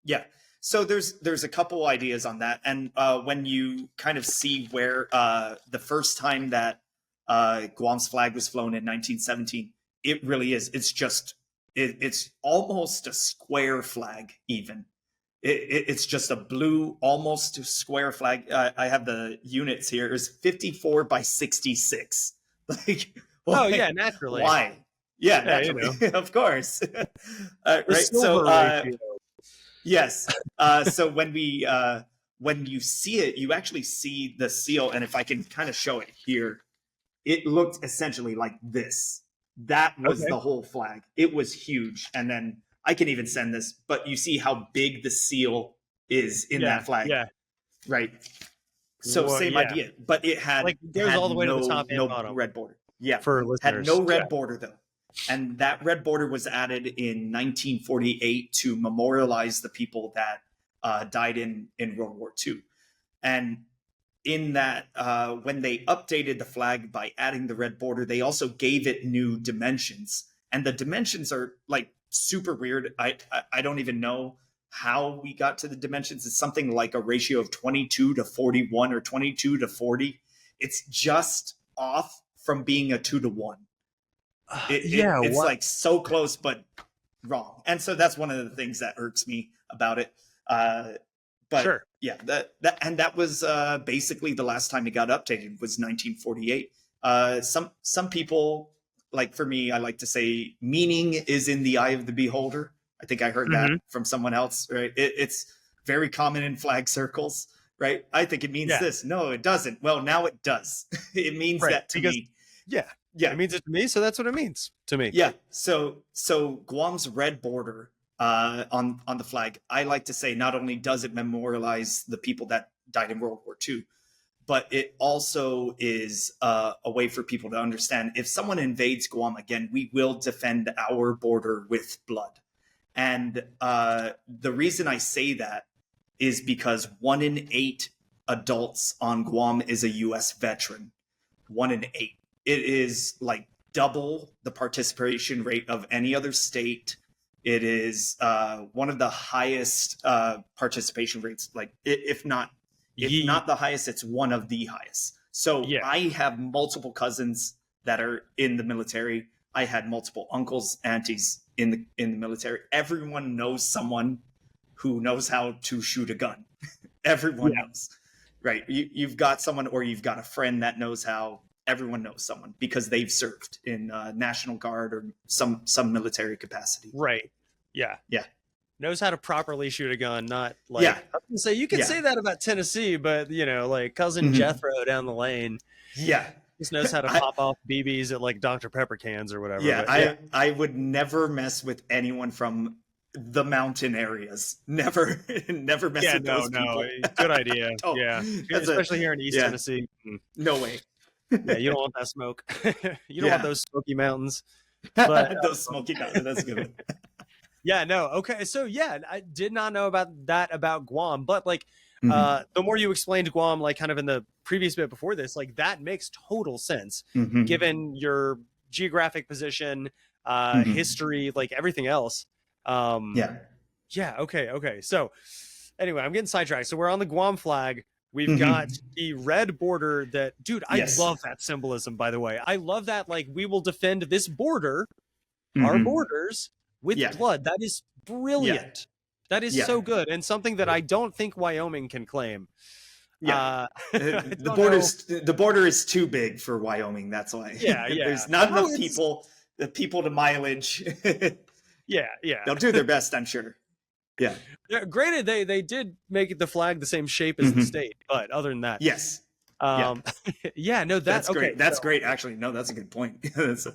Yeah. So there's a couple ideas on that. And when you kind of see where the first time that Guam's flag was flown in 1917, it really is. It's just, it's almost a square flag even. It's just a blue, almost square flag. I have the units here. It's 54 by 66.
Naturally.
Why? Yeah, naturally. Of course. Right. So, yes. So when when you see it, you actually see the seal. And if I can kind of show it here, it looked essentially like this. That was the whole flag. It was huge. And then I can even send this, but you see how big the seal is in that flag.
Yeah.
Right. So same idea, but it had
like goes all the way to the top and bottom.
Red border. Yeah.
For listeners.
Had no red border though. And that red border was added in 1948 to memorialize the people that died in World War II. And in that, when they updated the flag by adding the red border, they also gave it new dimensions. And the dimensions are like super weird. I don't even know how we got to the dimensions. It's something like a ratio of 22 to 41 or 22 to 40. It's just off from being a 2 to 1. It's like so close, but wrong. And so that's one of the things that irks me about it. But yeah, that was basically the last time it got updated was 1948. Some people, like for me, I like to say meaning is in the eye of the beholder. I think I heard that from someone else, right? It's very common in flag circles, right? I think it means this. No, it doesn't. Well, now it does. It means that to me.
Yeah. It means it to me, so that's what it means to me.
Yeah. So Guam's red border on the flag, I like to say not only does it memorialize the people that died in World War II, but it also is a way for people to understand if someone invades Guam again, we will defend our border with blood. And the reason I say that is because 1 in 8 adults on Guam is a U.S. veteran. 1 in 8. It is like double the participation rate of any other state. It is one of the highest participation rates. Like if not the highest, it's one of the highest. So I have multiple cousins that are in the military. I had multiple uncles, aunties in the military. Everyone knows someone who knows how to shoot a gun. Everyone knows, right? You've got someone, or you've got a friend that knows how. Everyone knows someone because they've served in National Guard or some military capacity.
Right. Yeah.
Yeah.
Knows how to properly shoot a gun, not like I was gonna say you can say that about Tennessee, but like cousin Jethro down the lane.
Yeah.
Just knows how to pop off BBs at like Dr. Pepper cans or whatever.
Yeah, I would never mess with anyone from the mountain areas. Never mess with those people.
Good idea. Yeah. Especially here in East Tennessee.
No way.
Yeah, you don't want that smoke. You don't want those smoky mountains. But
those smoky mountains, that's good.
Yeah, no. Okay. So I did not know about Guam, but like the more you explained Guam, like kind of in the previous bit before this, like that makes total sense given your geographic position, history, like everything else. Okay. So anyway, I'm getting sidetracked. So we're on the Guam flag. We've got the red border that, dude, I love that symbolism, by the way. I love that, like, we will defend this border, our borders, with blood. That is brilliant. That is so good, and something that I don't think Wyoming can claim.
The border is too big for Wyoming, that's why. There's not enough people, the people to mileage. They'll do their best, I'm sure. Yeah.
Granted, they did make the flag the same shape as the state, but other than that, no,
that's
okay,
great. That's great. Actually, no, that's a good point. That's a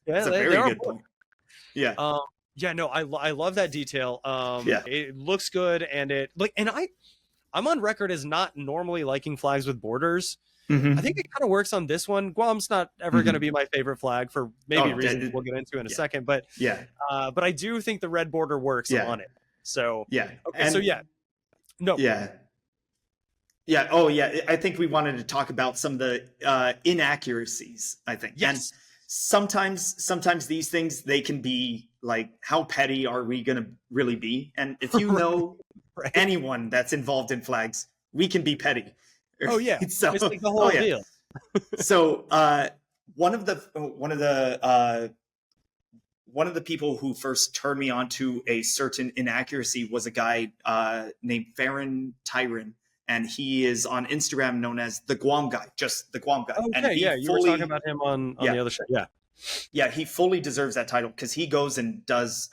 very good point. Yeah.
No, I love that detail. It looks good, and I'm on record as not normally liking flags with borders. I think it kind of works on this one. Guam's not ever going to be my favorite flag for maybe reasons we'll get into in a second, but I do think the red border works on it. So
I think we wanted to talk about some of the inaccuracies, I think. And sometimes these things, they can be like, how petty are we going to really be? And if you know anyone that's involved in flags, we can be petty.
So, it's like the whole deal.
So one of the people who first turned me on to a certain inaccuracy was a guy named Farron Tyron, and he is on Instagram known as the Guam guy, just the Guam guy.
Okay,
and
you were talking about him on the other show.
Yeah, he fully deserves that title because he goes and does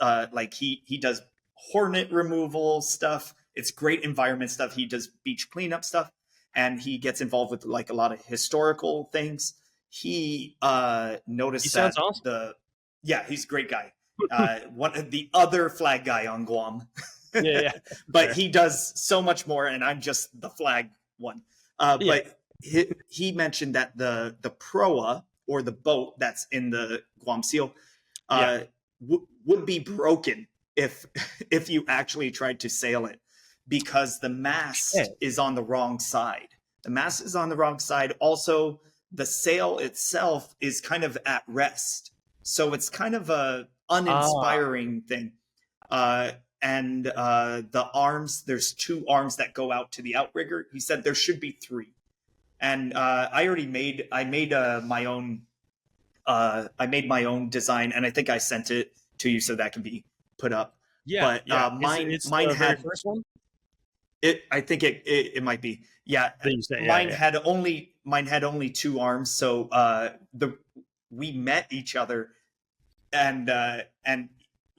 he does hornet removal stuff. It's great environment stuff. He does beach cleanup stuff, and he gets involved with like a lot of historical things. He noticed that
awesome.
He's a great guy. One of the other flag guy on Guam. But he does so much more, and I'm just the flag one. But he mentioned that the proa, or the boat that's in the Guam Seal, would be broken if you actually tried to sail it, because the mast is on the wrong side. The mast is on the wrong side. Also, the sail itself is kind of at rest, so it's kind of a uninspiring thing. And the arms, there's 2 arms that go out to the outrigger. He said there should be 3. And I made my own design, and I think I sent it to you so that can be put up. But mine had
the first one.
I think it might be. Mine had only 2 arms. So we met each other, and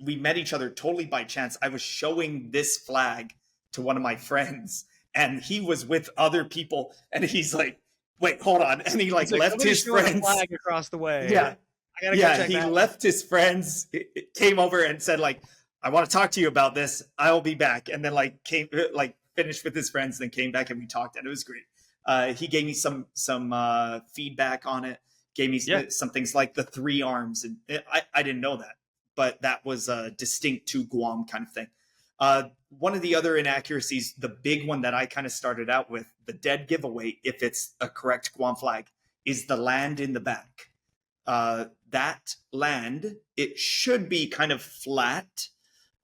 we met each other totally by chance. I was showing this flag to one of my friends, and he was with other people, and he's like, wait, hold on. And he left his friends
flag across the way.
Yeah. He left his friends, came over and said, like, I want to talk to you about this. I'll be back. And then finished with his friends, then came back and we talked, and it was great. He gave me some feedback on it, gave me some things like the 3 arms. And I didn't know that, but that was distinct to Guam kind of thing. One of the other inaccuracies, the big one that I kind of started out with, the dead giveaway, if it's a correct Guam flag, is the land in the back. That land, it should be kind of flat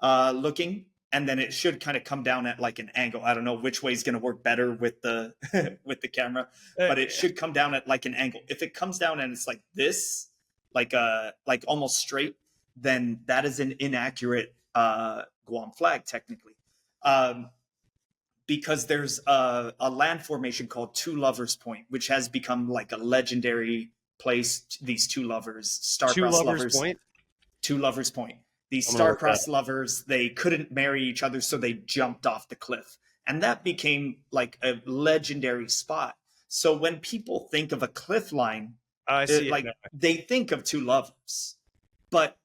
looking, and then it should kind of come down at like an angle. I don't know which way is going to work better with the with the camera, but it should come down at like an angle. If it comes down and it's like this, like almost straight, then that is an inaccurate Guam flag technically, because there's a land formation called Two Lovers Point, which has become like a legendary place. These two lovers, star-crossed lovers, Two Lovers Point. These star-crossed lovers, they couldn't marry each other, so they jumped off the cliff, and that became like a legendary spot. So when people think of a cliff line, they think of two lovers, but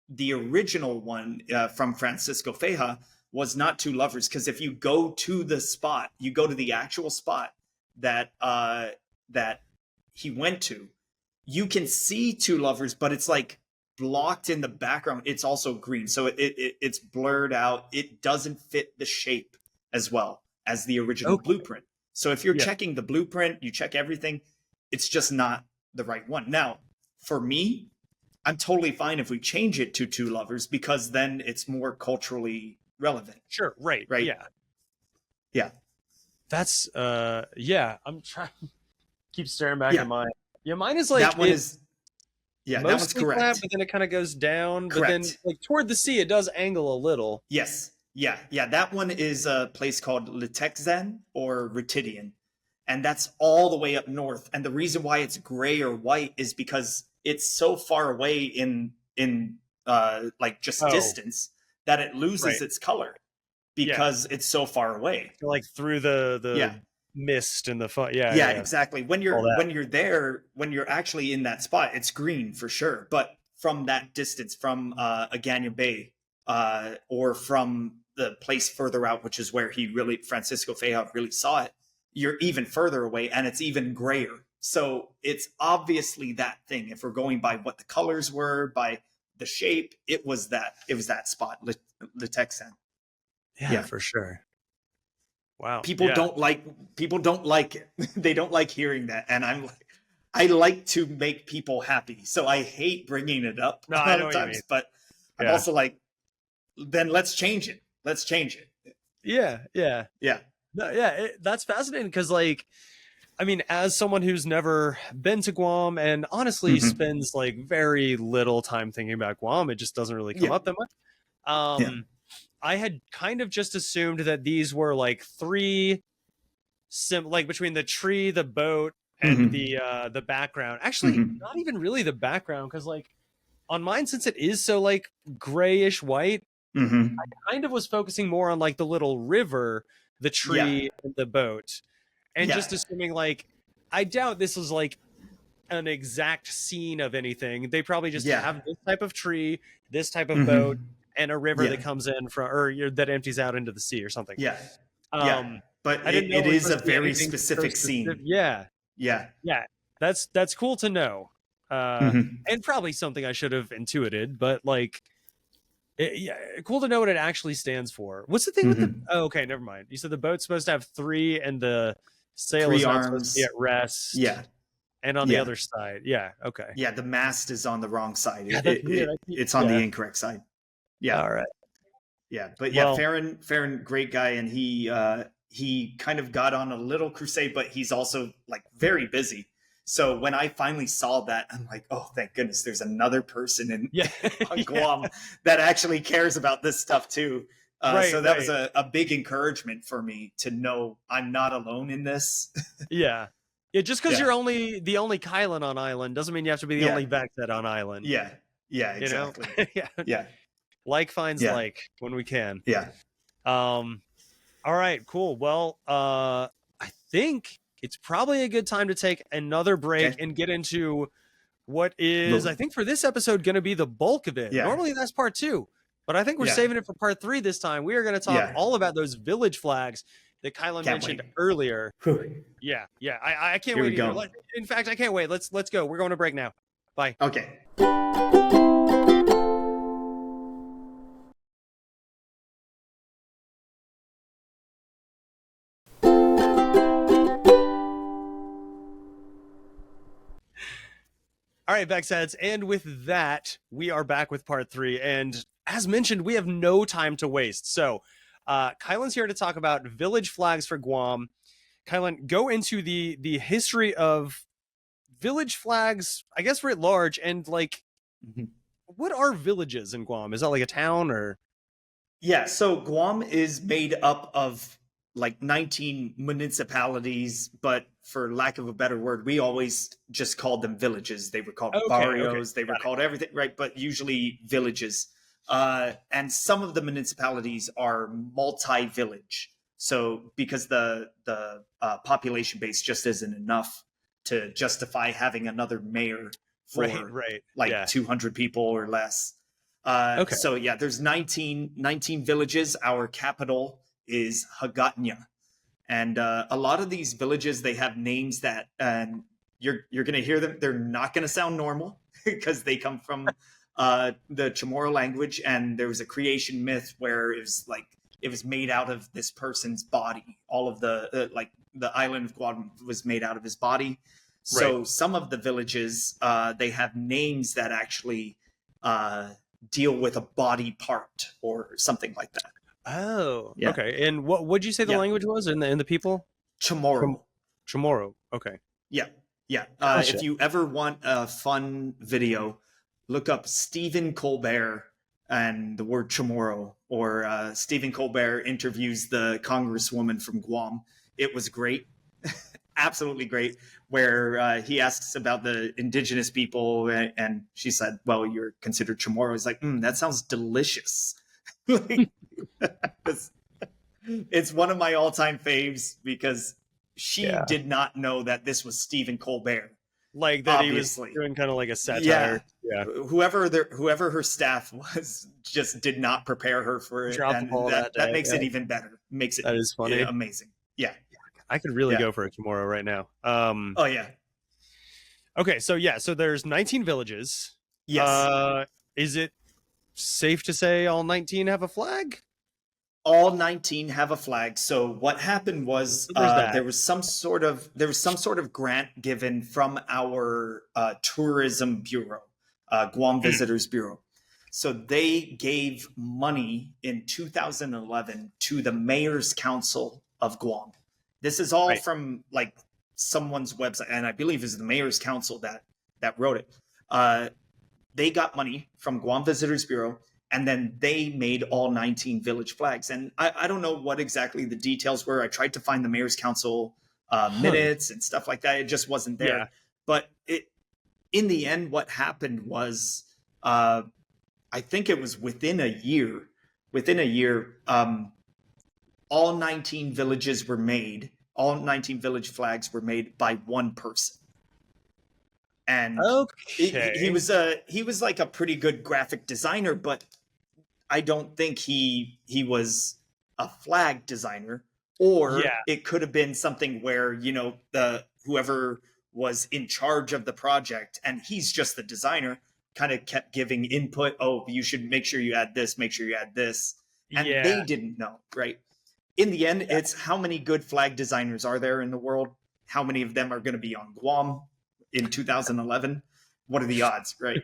the original one from Francisco Feja was not two lovers, because if you go to the spot, you go to the actual spot that he went to, you can see two lovers, but it's like blocked in the background. It's also green, so it's blurred out. It doesn't fit the shape as well as the original blueprint. So if you're checking the blueprint, you check everything, it's just not the right one. Now, for me, I'm totally fine if we change it to Two Lovers, because then it's more culturally relevant.
Sure. Right.
Yeah.
That's I'm trying. Keep staring back at mine. Yeah, mine is like
that one is. Yeah, that one's correct.
Flat, but then it kind of goes down.
Correct.
But then, like toward the sea, it does angle a little.
Yes. Yeah. That one is a place called Litexan or Ritidian, and that's all the way up north. And the reason why it's gray or white is because it's so far away in distance that it loses its color because it's so far away.
Like through the mist and the fun.
Yeah, exactly. When you're there, when you're actually in that spot, it's green for sure. But from that distance, from Agana Bay, or from the place further out, which is where Francisco Feja really saw it, you're even further away, and it's even grayer. So it's obviously that thing. If we're going by what the colors were, by the shape, it was that spot, Litexan.
Yeah, for sure. Wow.
People don't like it. They don't like hearing that. And I like to make people happy. So I hate bringing it up a lot of times, but I'm also like, then let's change it. Yeah.
No, that's fascinating, because as someone who's never been to Guam and honestly spends like very little time thinking about Guam, it just doesn't really come up that much. I had kind of just assumed that these were like 3 between the tree, the boat, and the background. Actually, not even really the background, because like on mine, since it is so like grayish white,
Mm-hmm.
I kind of was focusing more on like the little river, the tree, and the boat, and just assuming like I doubt this was like an exact scene of anything. They probably just have this type of tree, this type of boat, and a river that comes in from or that empties out into the sea or something.
But
I didn't know
it is a very
anything
specific scene.
Yeah. That's cool to know. And probably something I should have intuited, but like, cool to know what it actually stands for. What's the thing with the? Oh, okay, never mind. You said the boat's supposed to have 3, and the sail is not supposed to be at rest. And on the other side, okay.
Yeah, the mast is on the wrong side. It's on the incorrect side. Yeah.
All right.
Yeah, but Farron, great guy, and he kind of got on a little crusade, but he's also like very busy. So when I finally saw that, I'm like, oh, thank goodness, there's another person on Guam that actually cares about this stuff too. So that was a big encouragement for me to know I'm not alone in this.
Just because you're the only Kylon on island doesn't mean you have to be the only VexHead on island.
Yeah, exactly.
Yeah. Like finds like when we can. All right, cool. Well, I think it's probably a good time to take another break and get into what is, I think for this episode, going to be the bulk of it. Normally that's part 2, but I think we're saving it for part 3 this time. We are going to talk all about those village flags that Kylon mentioned earlier. I can't wait. In fact, I can't wait. Let's go. We're going to break now. Bye.
Okay.
All right, VexHeads, and with that, we are back with part 3. And as mentioned, we have no time to waste. So, Kylon's here to talk about village flags for Guam. Kylon, go into the history of village flags, I guess, writ large, and like, what are villages in Guam? Is that like a town or?
Yeah, so Guam is made up of like 19 municipalities, but for lack of a better word, we always just called them villages. They were called barrios, they were called everything, right? But usually villages. And some of the municipalities are multi-village. So because the population base just isn't enough to justify having another mayor for 200 people or less. So yeah, there's 19 villages. Our capital is Hagatnya. And a lot of these villages, they have names that you're going to hear them. They're not going to sound normal because they come from the Chamorro language. And there was a creation myth where it was made out of this person's body. All of the island of Guam was made out of his body. So some of the villages, they have names that actually deal with a body part or something like that.
Oh, okay. And what would you say the language was in the people?
Chamorro.
Chamorro. Okay.
Yeah. If you ever want a fun video, look up Stephen Colbert and the word Chamorro, or Stephen Colbert interviews the congresswoman from Guam. It was great. Absolutely great, where he asks about the indigenous people, and she said, well, you're considered Chamorro. He's like, that sounds delicious. It's one of my all-time faves because she did not know that this was Stephen Colbert.
Like that obviously. He was doing kind of like a satire.
Yeah. Whoever her staff was just did not prepare her for it.
And
that makes it even better. Makes it
that is funny.
Amazing. Yeah.
I could really go for it tomorrow right now.
Oh yeah.
Okay, so there's 19 villages.
Yes.
Is it safe to say all 19 have a flag?
All 19 have a flag. So what happened was there was some sort of grant given from our tourism bureau, Guam Visitors Bureau. So they gave money in 2011 to the Mayor's Council of Guam. This is all from like someone's website, and I believe is the Mayor's Council that wrote it. They got money from Guam Visitors Bureau, and then they made all 19 village flags. And I don't know what exactly the details were. I tried to find the Mayor's Council minutes and stuff like that. It just wasn't there. Yeah. But in the end, what happened was, I think it was within a year, within a year, all 19 villages were made. All 19 village flags were made by one person. And he was like a pretty good graphic designer, but I don't think he was a flag designer. Or it could have been something where, you know, whoever was in charge of the project, and he's just the designer, kind of kept giving input. Oh, you should make sure you add this, make sure you add this. And they didn't know, right? In the end, it's how many good flag designers are there in the world? How many of them are going to be on Guam in 2011? What are the odds, right?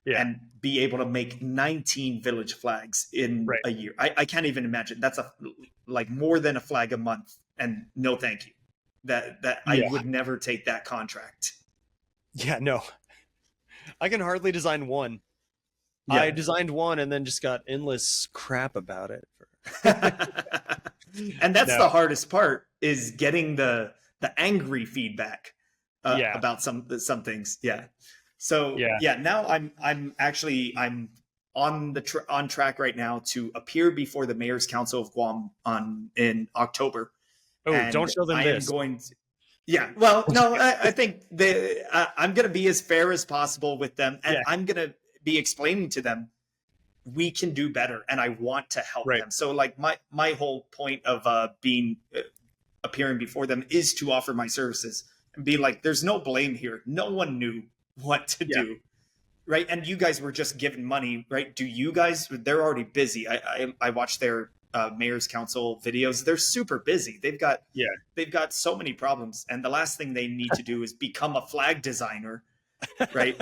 And be able to make 19 village flags in a year. I can't even imagine. That's like more than a flag a month. And no, thank you. I would never take that contract.
Yeah, no. I can hardly design one. Yeah. I designed one and then just got endless crap about it.
And that's the hardest part, is getting the angry feedback about some things. Yeah. So now I'm on track right now to appear before the Mayor's Council of Guam in October.
Oh, and don't show them this.
Well, no, I think I'm going to be as fair as possible with them, and I'm going to be explaining to them we can do better, and I want to help them. So, like my whole point of appearing before them is to offer my services and be like, there's no blame here. No one knew what to do, right? And you guys were just given money, right? Do you guys? They're already busy. I watched their Mayor's Council videos. They're super busy. They've got so many problems, and the last thing they need to do is become a flag designer, right?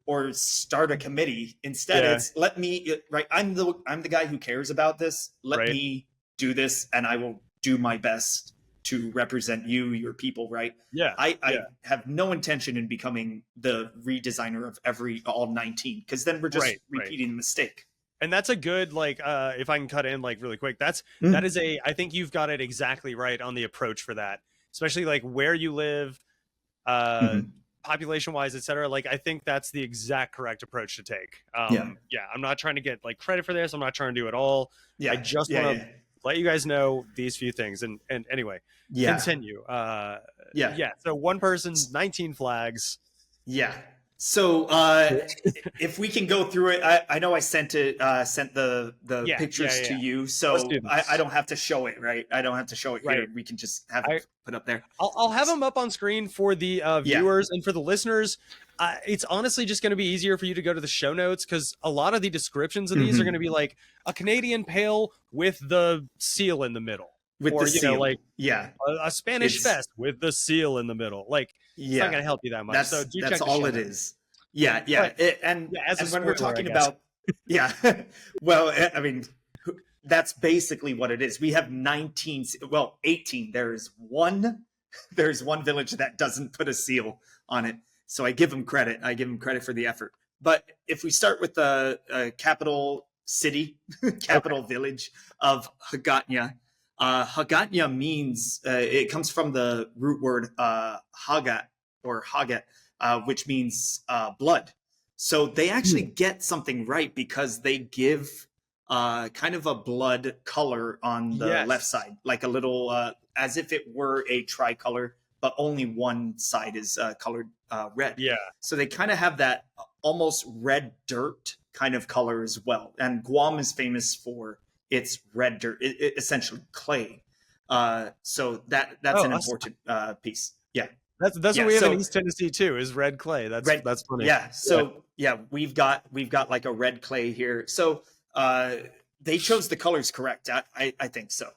or start a committee. Instead, it's let me, right? I'm the guy who cares about this. Let me do this, and I will do my best to represent you, your people, right? Yeah. I have no intention in becoming the redesigner of all 19, because then we're just repeating the mistake.
And that's a good, like, if I can cut in like really quick, that is I think you've got it exactly right on the approach for that, especially like where you live, population wise, etc. Like, I think that's the exact correct approach to take. I'm not trying to get like credit for this. I'm not trying to do it all. I just want to let you guys know these few things. And anyway, continue. So one person's 19 flags.
Yeah. So if we can go through it, I know I sent the pictures to you, so I don't have to show it, right? I don't have to show it here. We can just have it put up there.
I'll have them up on screen for the viewers and for the listeners. It's honestly just going to be easier for you to go to the show notes, because a lot of the descriptions of these are going to be like a Canadian pale with the seal in the middle.
With the seal.
A Spanish fest with the seal in the middle. Like, it's not going to help you that much.
That's all it is. And when we're talking about, well, I mean, that's basically what it is. We have 18. There's one village that doesn't put a seal on it. So I give them credit. I give them credit for the effort. But if we start with the capital city, capital village of Hagatnya, Hagatnya means, it comes from the root word hagat, which means blood. So they actually get something right, because they give kind of a blood color on the left side, like a little, as if it were a tricolor, but only one side is colored red. Yeah. So they kind of have that almost red dirt kind of color as well. And Guam is famous for its red dirt, essentially clay. So that's an important piece. Yeah.
That's what we have in East Tennessee too, is red clay. That's funny.
Yeah. So we've got like a red clay here. So they chose the colors correct. I think so.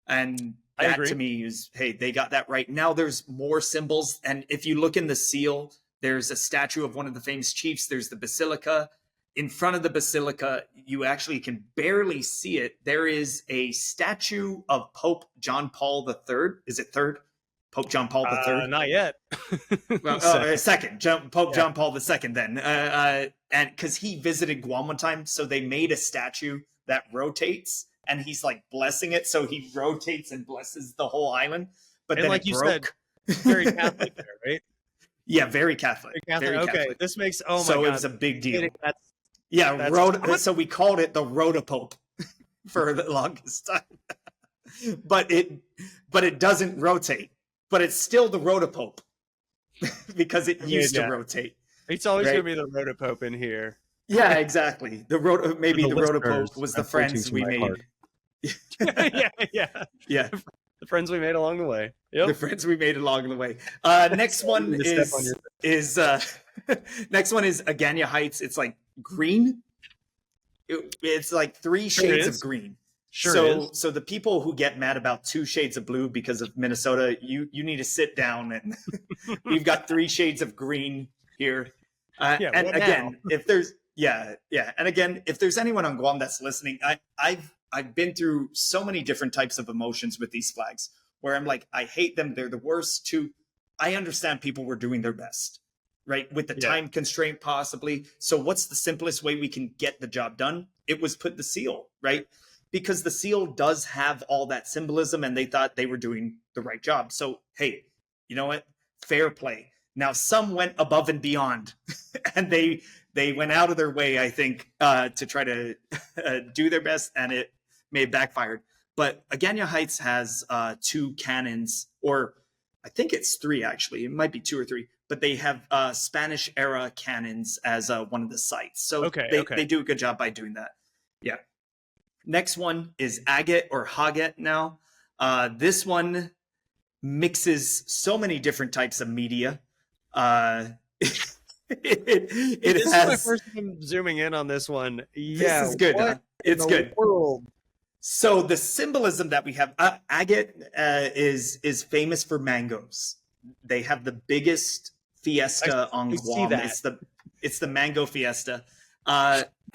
And that to me is, hey, they got that right. Now there's more symbols. And if you look in the seal, there's a statue of one of the famous chiefs. There's the basilica. In front of the basilica, you actually can barely see it. There is a statue of Pope John Paul III. Is it third? Pope John Paul III?
Not yet.
Second. Pope John Paul II then. And because he visited Guam one time, so they made a statue that rotates, and he's like blessing it. So he rotates and blesses the whole island. But then, like you said,
very Catholic there, right?
Yeah, very Catholic. Very Catholic.
This makes, oh my God.
So it was a big deal. So we called it the Rota Pope. for the longest time. but it doesn't rotate. But it's still the rotopope because it used to rotate.
It's always going to be the rotopope in here.
Yeah, exactly. The rotopope was the friends we made. Yeah.
The friends we made along the way. Yep.
The friends we made along the way. Next one is next one is Agania Heights. It's like green. It's like 3 shades of green. So the people who get mad about 2 shades of blue because of Minnesota, you need to sit down, and we've got 3 shades of green here. And again, if there's anyone on Guam that's listening, I've been through so many different types of emotions with these flags where I'm like, I hate them. They're the worst. I understand people were doing their best, right? With the time constraint possibly. So what's the simplest way we can get the job done? It was put the seal, right? Because the seal does have all that symbolism, and they thought they were doing the right job. So, hey, you know what? Fair play. Now, some went above and beyond, and they went out of their way, I think, to try to do their best, and it may have backfired. But Agania Heights has 2 cannons, or I think it's 3, actually. It might be 2 or 3. But they have Spanish-era cannons as one of the sites. So they do a good job by doing that. Yeah. Next one is agate or haget now. This one mixes so many different types of media.
This is my first time zooming in on this one. Yeah,
this is good. It's good.
World?
So the symbolism that we have, agate is famous for mangoes. They have the biggest fiesta on Guam. It's the mango fiesta.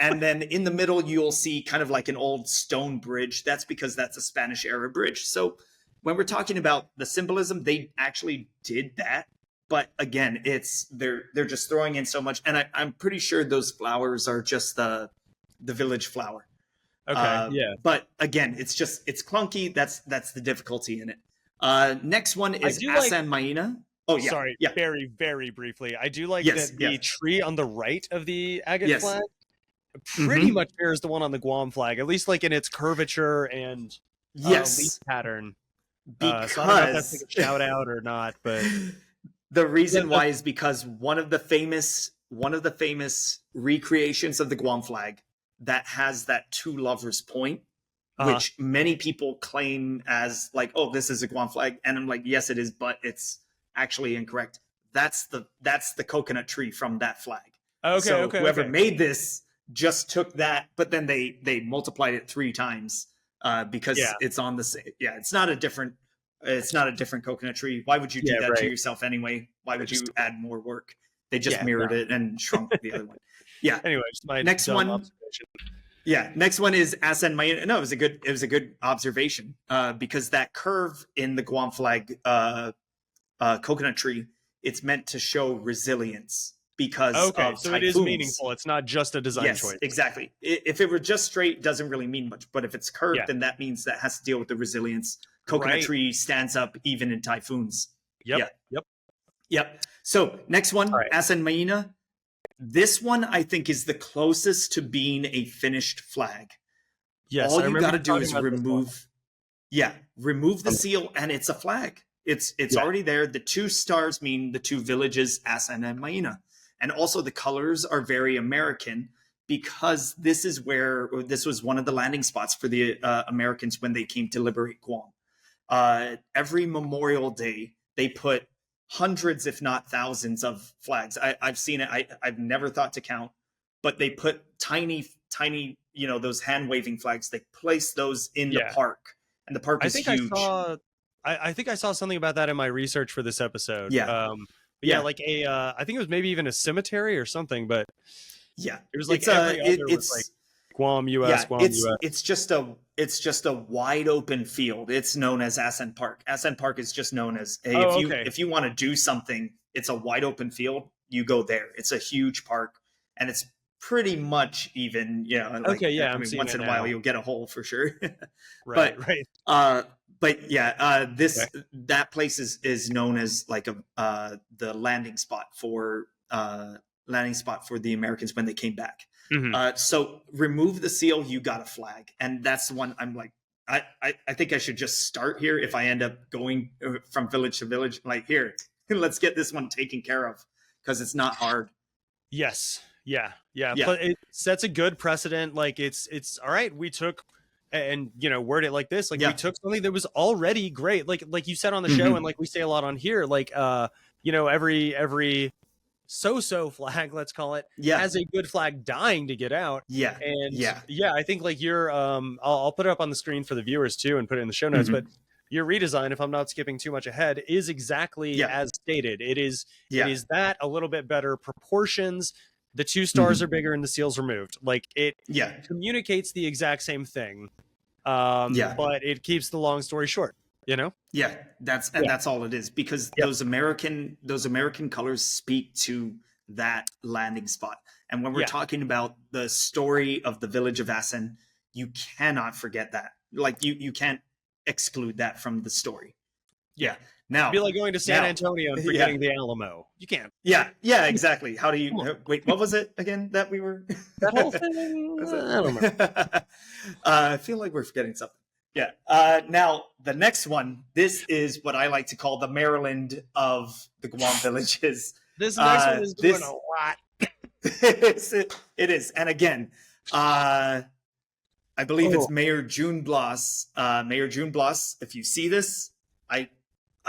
And then in the middle, you'll see kind of like an old stone bridge. That's because that's a Spanish era bridge. So when we're talking about the symbolism, they actually did that. But again, they're just throwing in so much. And I'm pretty sure those flowers are just the village flower.
Okay, yeah.
But again, it's clunky. That's the difficulty in it. Next one is Asan-Maina. Oh, yeah.
Sorry, very, very briefly. I do like that the tree on the right of the agate flag pretty much mirrors the one on the Guam flag, at least like in its curvature and leaf pattern.
Because
so I don't know if that's like a shout out or not, but
the reason why is because one of the famous recreations of the Guam flag that has that 2 lovers point, which many people claim as like, oh, this is a Guam flag, and I'm like, yes, it is, but it's actually incorrect. That's the coconut tree from that flag. Whoever made this just took that, but then they multiplied it 3 times because it's on the same. Yeah, it's not a different coconut tree. Why would you do that to yourself anyway? Why would you add more work? They just mirrored it and shrunk the other one. Yeah.
Anyway, my
next one. Yeah, next one is Asan-Maina. No, it was a good observation because that curve in the Guam flag coconut tree, it's meant to show resilience because of typhoons.
So it is meaningful. It's not just a design choice.
Exactly. If it were just straight, it doesn't really mean much. But if it's curved, then that means that has to deal with the resilience. Coconut tree stands up even in typhoons.
Yep.
So next one, Asan-Maina. This one I think is the closest to being a finished flag.
Yes,
all you got to do is remove the seal, and it's a flag. It's already there. The 2 stars mean the 2 villages, Asan and Maina. And also the colors are very American because this was one of the landing spots for the Americans when they came to liberate Guam. Every Memorial Day, they put hundreds, if not thousands, of flags. I've seen it. I've never thought to count, but they put tiny, those hand waving flags. They place those in the park, and the park is huge.
I think I saw something about that in my research for this episode. Like I think it was maybe even a cemetery or something, but it was like was like Guam, U.S. Guam, U.S.
It's just a wide open field. It's known as Asan Park. Asan Park is just known as if you want to do something, it's a wide open field. You go there. It's a huge park, and it's pretty much even. Once in a while you'll get a hole for sure. That place is known as like the landing spot for landing spot for the Americans when they came back.
Mm-hmm.
So remove the seal, you got a flag. And that's the one I'm like, I think I should just start here if I end up going from village to village. Like, here, let's get this one taken care of, because it's not hard.
Yes. Yeah. But it sets a good precedent. Like, it's all right. We took and, you know, word it like this. Like, we took something that was already great. Like you said on the show, and like we say a lot on here, like, you know, every so-so flag, let's call it, has a good flag dying to get out. I think like your I'll put it up on the screen for the viewers too and put it in the show notes, but your redesign, if I'm not skipping too much ahead, is exactly as stated. It is that, a little bit better proportions. The 2 stars are bigger and the seals removed. Like, it communicates the exact same thing, but it keeps the long story short, you know?
That's all it is, because those American colors speak to that landing spot. And when we're talking about the story of the village of Asan, you cannot forget that. Like, you can't exclude that from the story. Now,
it'd be like going to San Antonio and forgetting the Alamo. You can't.
Exactly. How do you wait? What was it again that we were?
That whole thing. I don't know.
I feel like we're forgetting something. Now the next one. This is what I like to call the Maryland of the Guam villages.
This next one is doing a lot.
It is, and again, I believe it's Mayor June Bloss. Mayor June Bloss, if you see this,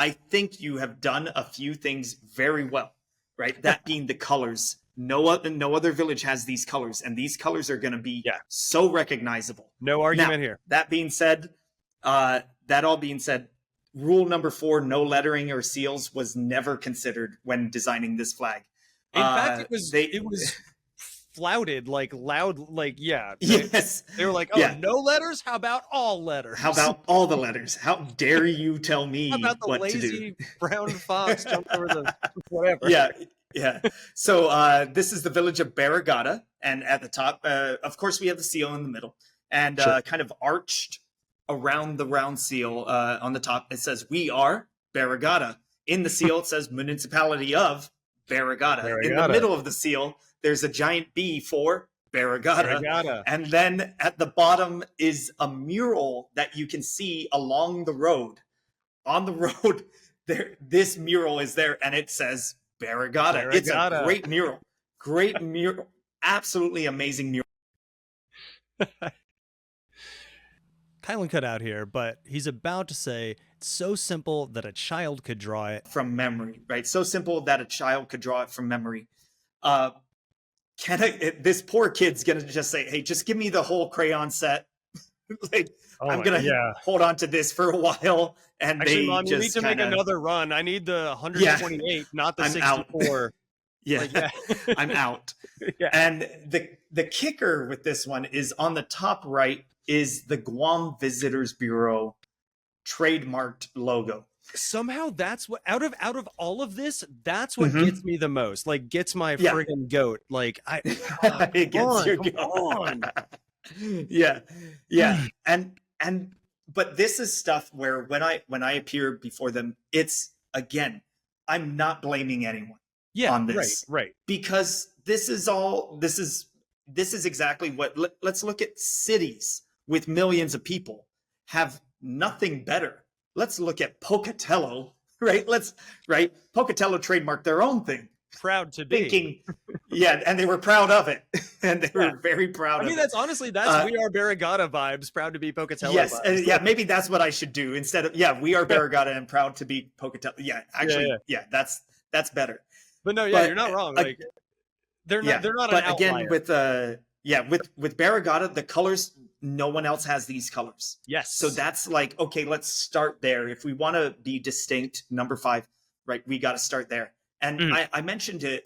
I think you have done a few things very well, right? That being the colors. No other village has these colors, and these colors are going to be so recognizable.
No argument here.
That being said, rule number 4, no lettering or seals, was never considered when designing this flag.
In fact, it was flouted, like loud, like they were like, no letters. How about all letters?
How about all the letters? How dare you tell me
How about the
what
lazy
to do?
brown fox jumped over the whatever?
So this is the village of Barragata, and at the top, of course, we have the seal in the middle, and kind of arched around the round seal on the top, it says, "We are Barragata." In the seal, it says "Municipality of Barragata." In the middle of the seal, there's a giant B for Barragata. And then at the bottom is a mural that you can see along the road. On the road, this mural is there, and it says Barragata. It's a great mural. Great mural. Absolutely amazing mural.
Kylon cut out here, but he's about to say it's so simple that a child could draw it
from memory, right? So simple that a child could draw it from memory. This poor kid's gonna just say, "Hey, just give me the whole crayon set." Like, I'm gonna hold on to this for a while. And
actually,
they
Mom, you need to make another run. I need the 128, not the 64.
I'm out. And the kicker with this one is on the top right is the Guam Visitors Bureau trademarked logo.
Somehow that's what out of all of this, that's what gets me the most. Like, gets my friggin' goat. Like,
it gets your goat. And but this is stuff where when I appear before them, it's, again, I'm not blaming anyone on this,
right?
Because this is exactly what. Let's look at cities with millions of people have nothing better. Let's look at Pocatello, right? Pocatello trademarked their own thing.
Proud to be.
And they were proud of it. And they were very proud of it.
I mean, that's honestly, that's We Are Barragata vibes, proud to be Pocatello vibes.
Maybe that's what I should do instead of, We Are Barragata and proud to be Pocatello. That's better.
But no, you're not wrong. Like, they're not an outlier.
Again, with Barragata, the colors, no one else has these colors.
Yes.
So that's like, okay, let's start there. If we want to be distinct, number 5, right, we got to start there. And I mentioned it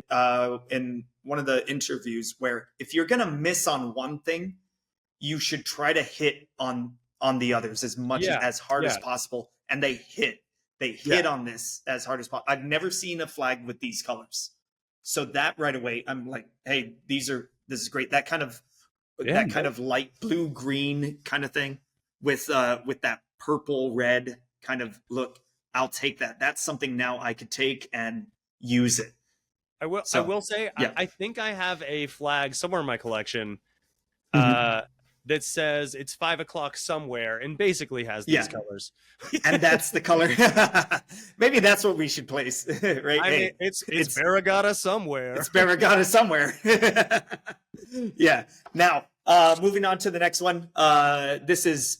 in one of the interviews where if you're going to miss on one thing, you should try to hit on the others as hard as possible. And they hit on this as hard as possible. I've never seen a flag with these colors. So that right away, I'm like, hey, this is great. That kind of light blue green kind of thing with that purple red kind of look. I'll take that. That's something now I could take and use it.
I will say, I think I have a flag somewhere in my collection that says it's 5 o'clock somewhere and basically has these colors.
And that's the color. Maybe that's what we should place, right?
I mean, it's Barragata somewhere.
It's Barragata somewhere. Yeah. Now, moving on to the next one. This is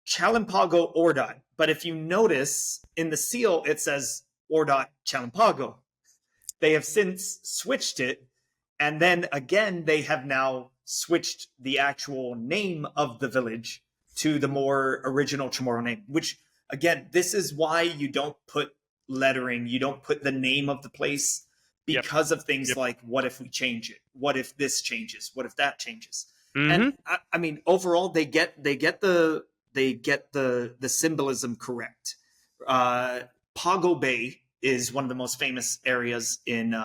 Pago-Ordot. But if you notice in the seal, it says Ordot Pago. They have since switched it. And then again, they have now switched the actual name of the village to the more original Chamorro name, which again, this is why you don't put lettering, you don't put the name of the place because of things like, what if we change it? What if this changes? What if that changes? And I mean, overall, they get the symbolism correct. Pago Bay is one of the most famous areas in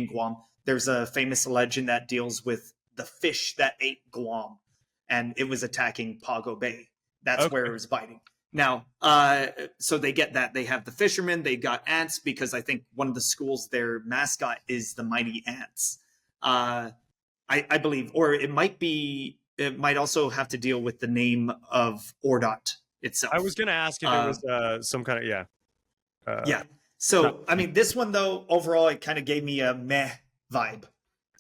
Guam. There's a famous legend that deals with the fish that ate Guam, and it was attacking Pago Bay. That's where it was biting. Now, so they get that. They have the fishermen. They got ants because I think one of the schools, their mascot is the mighty ants. I believe, or it might also have to deal with the name of Ordot itself.
I was going to ask if it was some kind of,
So, I mean, this one, though, overall, it kind of gave me a meh vibe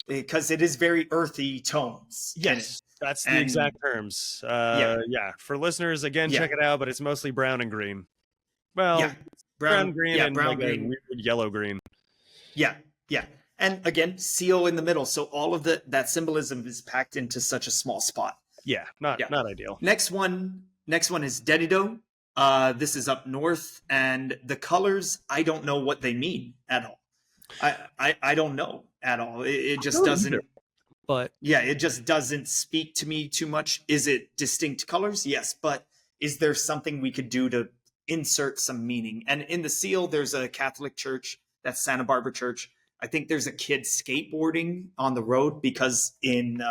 because it is very earthy tones.
Yes, that's the exact terms. For listeners, again, check it out, but it's mostly brown and green. Well, brown, green, and brown, green. A weird yellow green.
Yeah. And again, seal in the middle. So all of that symbolism is packed into such a small spot.
Yeah, not ideal.
Next one is Dedido. This is up north, and the colors, I don't know what they mean at all. I don't know at all. It just doesn't. Either.
But
it just doesn't speak to me too much. Is it distinct colors? Yes, but is there something we could do to insert some meaning? And in the seal, there's a Catholic church, that's Santa Barbara Church. I think there's a kid skateboarding on the road because in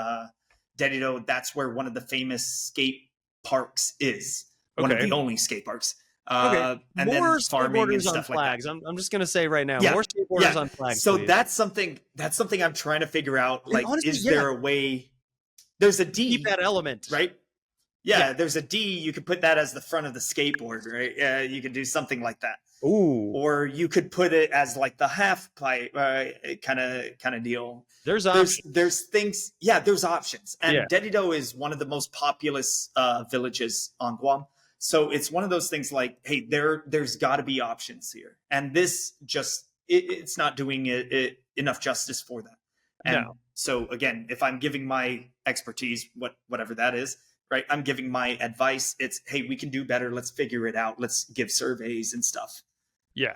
Dedido, that's where one of the famous skate parks is. One of the only skate parks.
And more
then farming and stuff
on flags.
like that.
I'm just going to say right now, more skateboarders on flags.
So
please.
that's something I'm trying to figure out. Like, honestly, is there a way? There's a D.
Keep that element.
Right? Yeah, there's a D. You could put that as the front of the skateboard, right? Yeah, you could do something like that.
Ooh.
Or you could put it as like the half pipe kind of deal.
There's options.
There's things. Yeah, there's options. And Dedido is one of the most populous villages on Guam. So it's one of those things like, hey, there's got to be options here. And this just, it's not doing it enough justice for that. And so again, if I'm giving my expertise, whatever that is, right, I'm giving my advice. It's, hey, we can do better. Let's figure it out. Let's give surveys and stuff.
Yeah,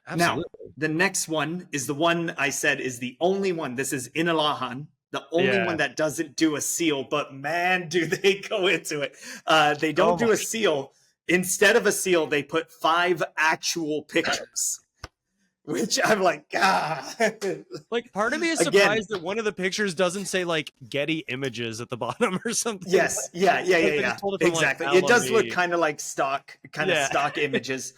absolutely.
Now, the next one is the one I said is the only one. This is Inalahan. The only one that doesn't do a seal, but man, do they go into it. They don't do a seal. Instead of a seal, they put 5 actual pictures, which I'm like,
Like, part of me is surprised that one of the pictures doesn't say, like, Getty Images at the bottom or something.
Yes, yeah. Exactly. It does look kind of like stock images.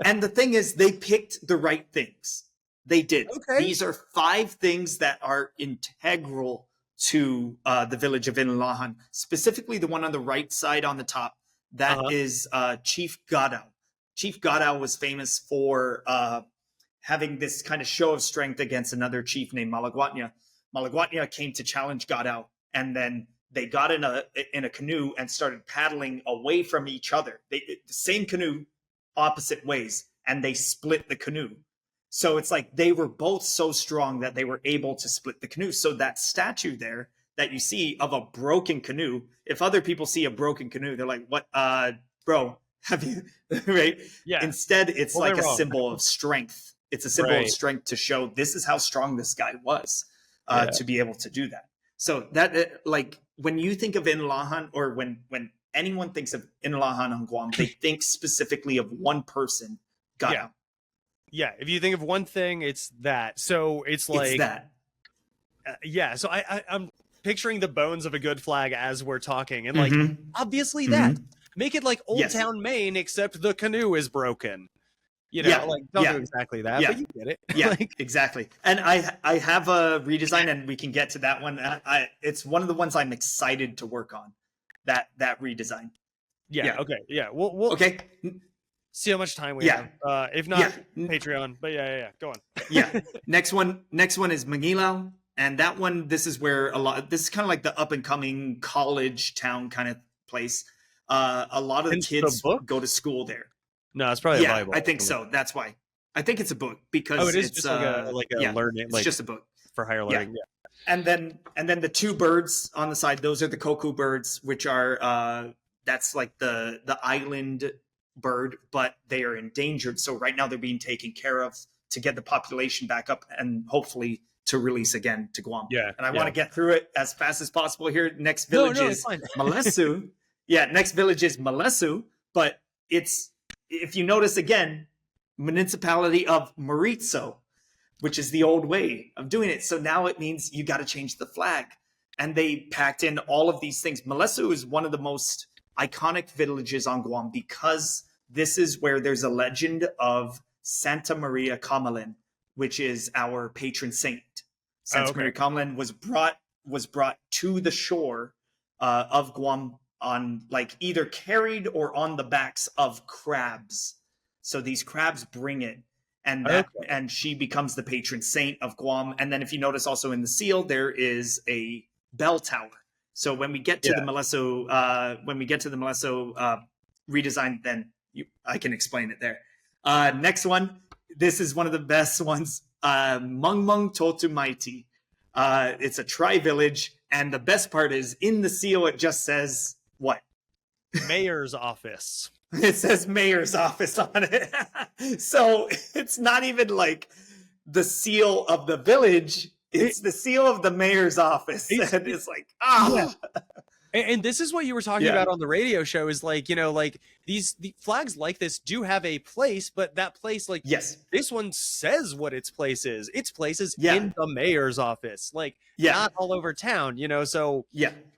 And the thing is, they picked the right things. They did. Okay. These are 5 things that are integral to the village of Inalahan, specifically the one on the right side on the top. That is Chief Gadao. Chief Gadao was famous for having this kind of show of strength against another chief named Malaguatnya. Malaguatnya came to challenge Gadao, and then they got in a canoe and started paddling away from each other. The same canoe, opposite ways, and they split the canoe. So it's like they were both so strong that they were able to split the canoe. So that statue there that you see of a broken canoe, if other people see a broken canoe, they're like, what, bro, have you, right?
Yeah.
Instead, it's like a symbol of strength. It's a symbol of strength to show this is how strong this guy was to be able to do that. So that, like, when you think of Inalahan, or when anyone thinks of Inalahan on Guam, they think specifically of one person, Gadao.
Yeah, if you think of one thing, it's that. So it's like
it's that.
So I'm picturing the bones of a good flag as we're talking, and like obviously that make it like Old Town Maine, except the canoe is broken. You know, like don't do exactly that, but you get it.
Yeah, exactly. And I have a redesign, and we can get to that one. It's one of the ones I'm excited to work on. That redesign.
Yeah. Okay. Yeah. We'll
okay.
See how much time we have. If not, Patreon. But go on.
Yeah. Next one is Mangilaw, and that one. This is where this is kind of like the up and coming college town kind of place. A lot of the kids go to school there.
No, it's probably a Bible.
I think so. That's why. I think it's a book because
it is just like a learning.
It's just a book
for higher learning. Yeah.
And then the two birds on the side. Those are the cuckoo birds, which are that's like the island bird, but they are endangered. So right now they're being taken care of to get the population back up and hopefully to release again to Guam.
Yeah.
And I want to get through it as fast as possible here. Next village is Malesu. Next village is Malesu, but it's, if you notice again, municipality of Maritzo, which is the old way of doing it. So now it means you got to change the flag. And they packed in all of these things. Malesu is one of the most iconic villages on Guam because this is where there's a legend of Santa Maria Kamalin, which is our patron saint. Santa Maria Kamalin was brought to the shore of Guam on like either carried or on the backs of crabs. So these crabs bring it, and and she becomes the patron saint of Guam. And then if you notice also in the seal, there is a bell tower. So when we get to the Malesu, redesign, then I can explain it there. Next one, this is one of the best ones, Mongmong-Toto-Maite. It's a tri-village, and the best part is in the seal it just says what?
Mayor's office.
It says mayor's office on it. So it's not even like the seal of the village. It's the seal of the mayor's office. And it's like,
And this is what you were talking about on the radio show is like, you know, like the flags like this do have a place, but that place, like, this one says what its place is. Its place is in the mayor's office, like not all over town, you know? So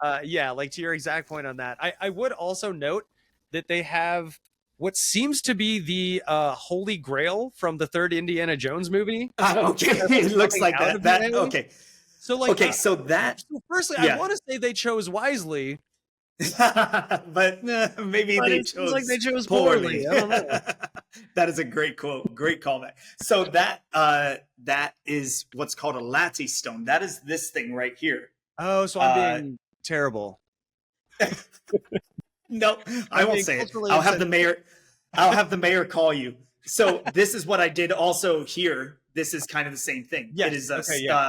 like to your exact point on that, I would also note that they have what seems to be the Holy Grail from the third Indiana Jones movie.
It looks like that. Okay.
So like,
firstly,
I want to say they chose wisely,
but maybe they chose
poorly. I don't know.
That is a great quote, great callback. So that is what's called a latte stone. That is this thing right here.
Oh, so I'm being terrible.
No, I won't say it. I'll have the mayor call you. So this is what I did also here. This is kind of the same thing. It is a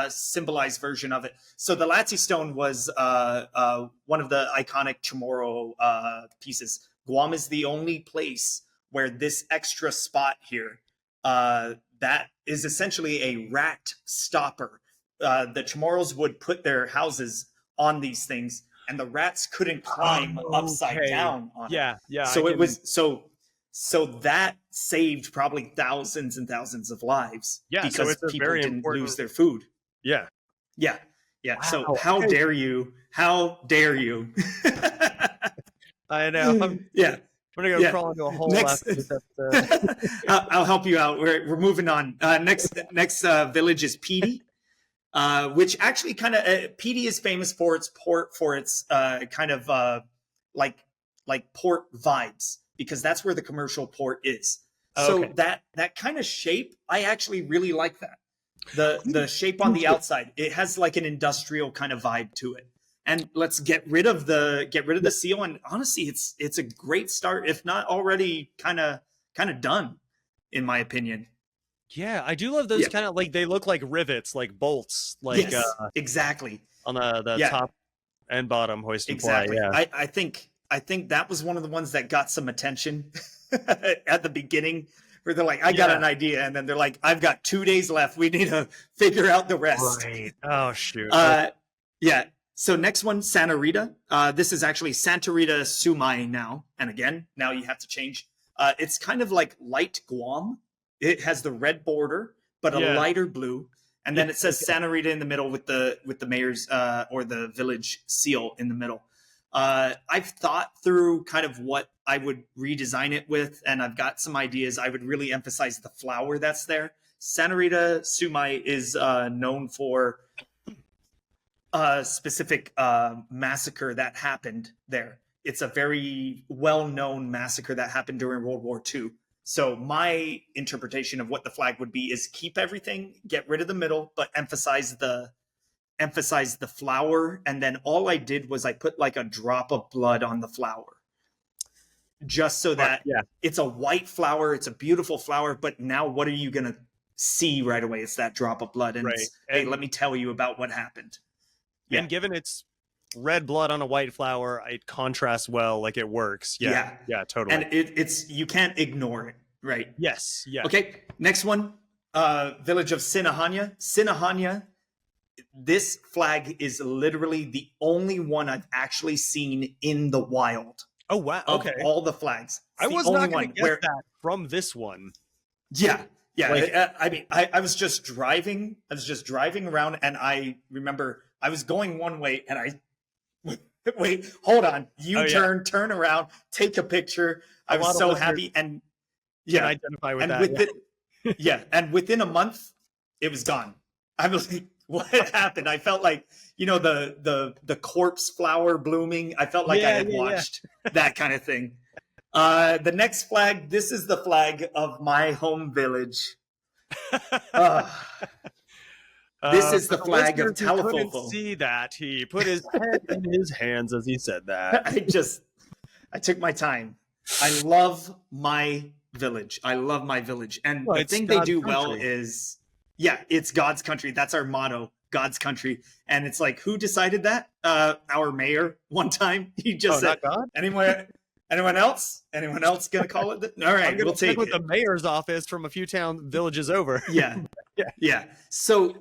symbolized version of it. So the latte stone was one of the iconic Chamorro pieces. Guam is the only place where this extra spot here, that is essentially a rat stopper. The Chamorros would put their houses on these things, and the rats couldn't climb upside down on it. So So that saved probably thousands and thousands of lives because people didn't lose their food.
Yeah.
Wow. So how dare you? How dare you?
I know. I'm gonna go crawl into a hole after this episode.
I'll help you out. We're moving on. Next village is Petey, which actually kind of Petey is famous for its port, for its kind of like port vibes, because that's where the commercial port is. So that kind of shape, I actually really like that. The shape on the outside, it has like an industrial kind of vibe to it. And let's get rid of the seal. And honestly, it's a great start, if not already kind of done, in my opinion.
Yeah, I do love those kind of, like, they look like rivets, like bolts, like
exactly
on the top and bottom hoist and
exactly.
fly. Yeah.
I think that was one of the ones that got some attention at the beginning, where they're like, I got an idea. And then they're like, I've got 2 days left. We need to figure out the rest.
Right. Oh, shoot.
So next one, Santa Rita. This is actually Santa Rita-Sumai now. And again, now you have to change. It's kind of like light Guam. It has the red border, but a lighter blue. And then it says Santa Rita in the middle with the mayor's or the village seal in the middle. I've thought through kind of what I would redesign it with, and I've got some ideas. I would really emphasize the flower that's there. Rita-Sumai is known for a specific massacre that happened there. It's a very well-known massacre that happened during World War II. So my interpretation of what the flag would be is keep everything, get rid of the middle, but emphasize the flower. And then all I did was I put like a drop of blood on the flower, just so that it's a white flower. It's a beautiful flower. But now what are you going to see right away? It's that drop of blood. And, hey, let me tell you about what happened.
And given it's red blood on a white flower, it contrasts well, like it works. Yeah, totally.
And it's you can't ignore it, right?
Yes. Yeah.
Okay, next one, village of Sinahanya. This flag is literally the only one I've actually seen in the wild.
Oh wow! Okay,
of all the flags,
I was not going to get that from this one.
Yeah. I mean, I was just driving. Around, and I remember I was going one way, and I wait, hold on, turn around, take a picture. I was so happy, and
identify with that.
And within a month, it was gone. I was like, what happened? I felt like, the corpse flower blooming. I felt like I had watched that kind of thing. The next flag, this is the flag of my home village. This is the flag of Talo'fo'fo.
Couldn't see that. He put his head in his hands as he said that.
I took my time. I love my village. And the thing they do well is, it's God's country. That's our motto, God's country. And it's like, who decided that? Our mayor one time. He just said,
not God?
Anyone else gonna call it? All right, we'll take it.
With the mayor's office from a few villages over.
Yeah. So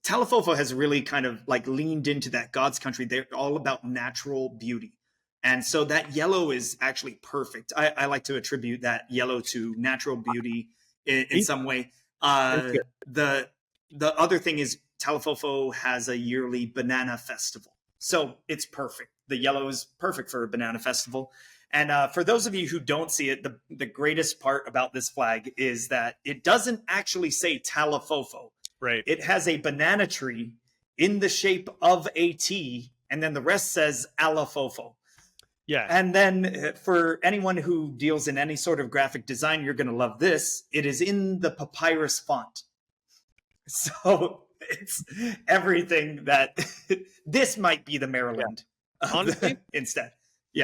Talo'fo'fo has really kind of like leaned into that God's country. They're all about natural beauty, and so that yellow is actually perfect. I like to attribute that yellow to natural beauty in some way. The other thing is Talo'fo'fo has a yearly banana festival, so it's perfect. The yellow is perfect for a banana festival. And for those of you who don't see it, the greatest part about this flag is that it doesn't actually say Talo'fo'fo.
Right.
It has a banana tree in the shape of a T, and then the rest says Alafofo.
Yeah.
And then for anyone who deals in any sort of graphic design, you're going to love this. It is in the papyrus font. So it's everything that this might be the Maryland.
Honestly,
instead.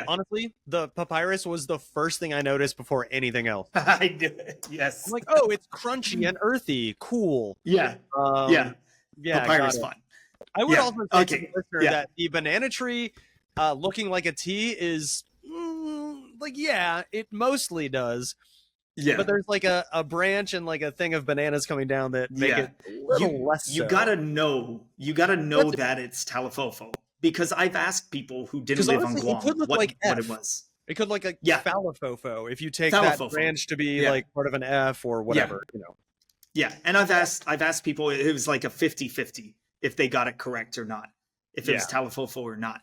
Honestly, the papyrus was the first thing I noticed before anything else.
I do. Yes.
I'm like, oh, it's crunchy and earthy. Cool.
Yeah. Papyrus font.
I would also say to the listener that the banana tree looking like a T is it mostly does. Yeah. But there's like a branch and like a thing of bananas coming down that make it a little less so.
You gotta know that it's Talo'fo'fo. Because I've asked people who didn't live on Guam what it was.
It could look like Falafofo if you take that branch to be like part of an F or whatever,
Yeah, and I've asked people, it was like a 50-50 if they got it correct or not, if it was Talo'fo'fo or not.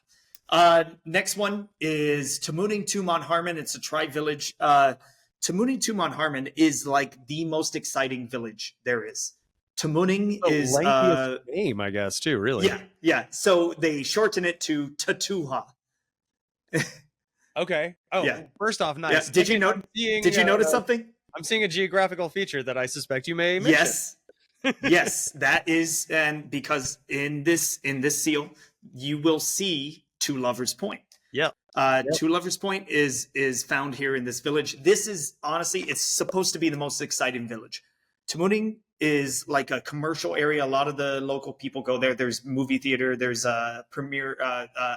Next one is Tamuning Tumon Harmon. It's a tribe village. Tamuning Tumon Harmon is like the most exciting village there is. Tamuning is
lengthiest name, I guess, too. Really,
yeah. So they shorten it to Tatuha.
Okay. Oh, yeah. First off, nice.
Yeah. Did you notice something?
I'm seeing a geographical feature that I suspect you may mention.
Yes, that is, and because in this seal, you will see Two Lovers Point.
Yep.
Two Lovers Point is found here in this village. This is honestly, it's supposed to be the most exciting village. Tamuning is like a commercial area. A lot of the local people go there. There's movie theater. There's premiere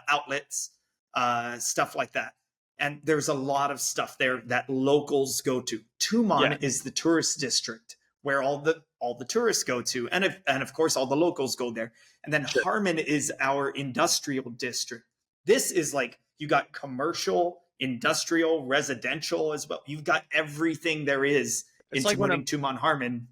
outlets, stuff like that. And there's a lot of stuff there that locals go to. Tumon is the tourist district where all the tourists go to, and of course all the locals go there. And then Harmon is our industrial district. This is like you got commercial, industrial, residential as well. You've got everything there is in Tumon Harmon.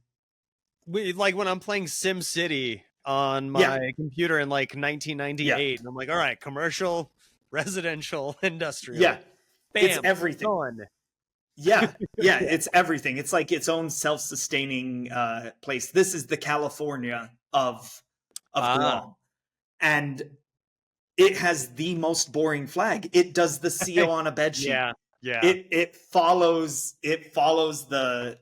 Like when I'm playing Sim City on my computer in like 1998, and I'm like, all right, commercial, residential, industrial.
Yeah,
bam,
it's everything.
Done.
Yeah, it's everything. It's like its own self-sustaining place. This is the California of Guam, and it has the most boring flag. It does the seal on a bed sheet.
Yeah.
It follows the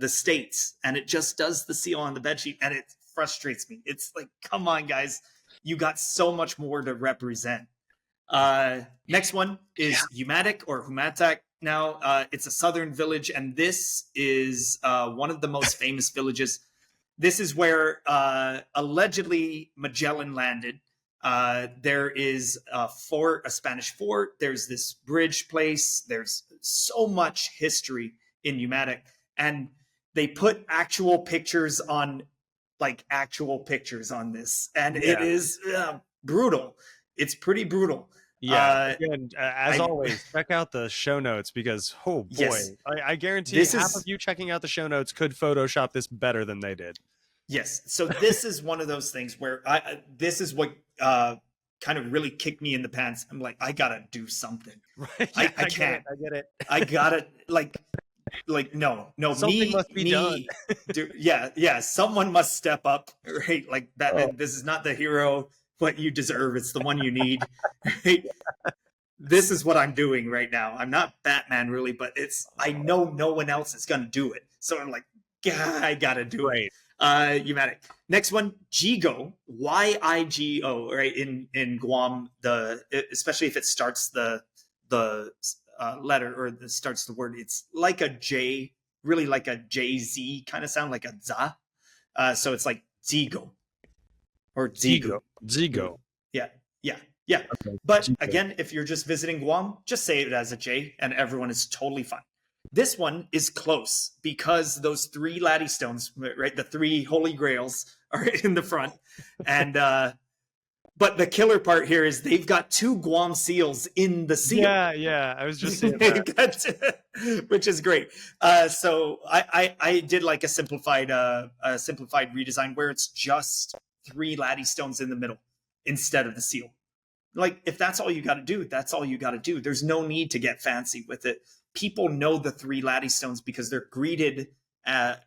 states, and it just does the seal on the bed sheet, and it frustrates me. It's like, come on, guys, you got so much more to represent. Next one is Umatic or Humatak. Now, it's a southern village, and this is one of the most famous villages. This is where allegedly Magellan landed. There is a Spanish fort. There's this bridge place. There's so much history in Umatic, and they put actual pictures on this, and it is brutal. It's pretty brutal.
Again, as always, check out the show notes, because I guarantee half of you checking out the show notes could Photoshop this better than they did.
Yes. So this is one of those things where this is what kind of really kicked me in the pants. I'm like, I gotta do something.
Right?
I can't.
I get it.
I gotta like no.
Something must be done.
Someone must step up. Right? Like Batman. This is not the hero what you deserve. It's the one you need. Right? This is what I'm doing right now. I'm not Batman really, but I know no one else is gonna do it. So I'm like, I gotta do it. Umatic. Next one, Jigo, Yigo, right? In Guam, especially if it starts the letter or starts the word, it's like a J, really like a JZ kind of sound, like a za. So it's like Zigo or Zigo. Yeah. Okay. But Jigo. Again, if you're just visiting Guam, just say it as a J, and everyone is totally fine. This one is close because those 3 laddie stones, right? The 3 holy grails are in the front. And, but the killer part here is they've got 2 Guam seals in the seal.
Yeah. I was just saying that.
Which is great. So I did like a simplified redesign where it's just 3 laddie stones in the middle instead of the seal. Like, if that's all you got to do, that's all you got to do. There's no need to get fancy with it. People know the 3 laddie stones because they're greeted at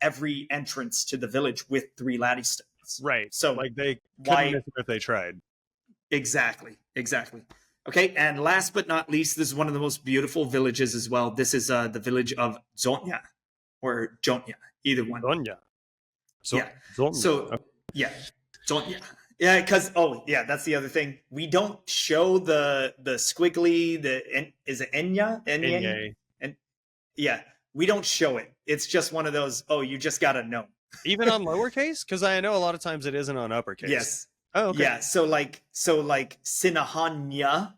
every entrance to the village with 3 laddie stones.
Right.
So
like they couldn't miss them if they tried.
Exactly. Okay. And last but not least, this is one of the most beautiful villages as well. This is the village of Zonya or Jonya, either one.
Zonya.
Zonya. Yeah, because that's the other thing. We don't show the squiggly. Is it Enya? And we don't show it. It's just one of those. Oh, you just gotta know.
Even on lowercase, because I know a lot of times it isn't on uppercase.
Yes.
Oh, okay.
Yeah. So like Sinahanya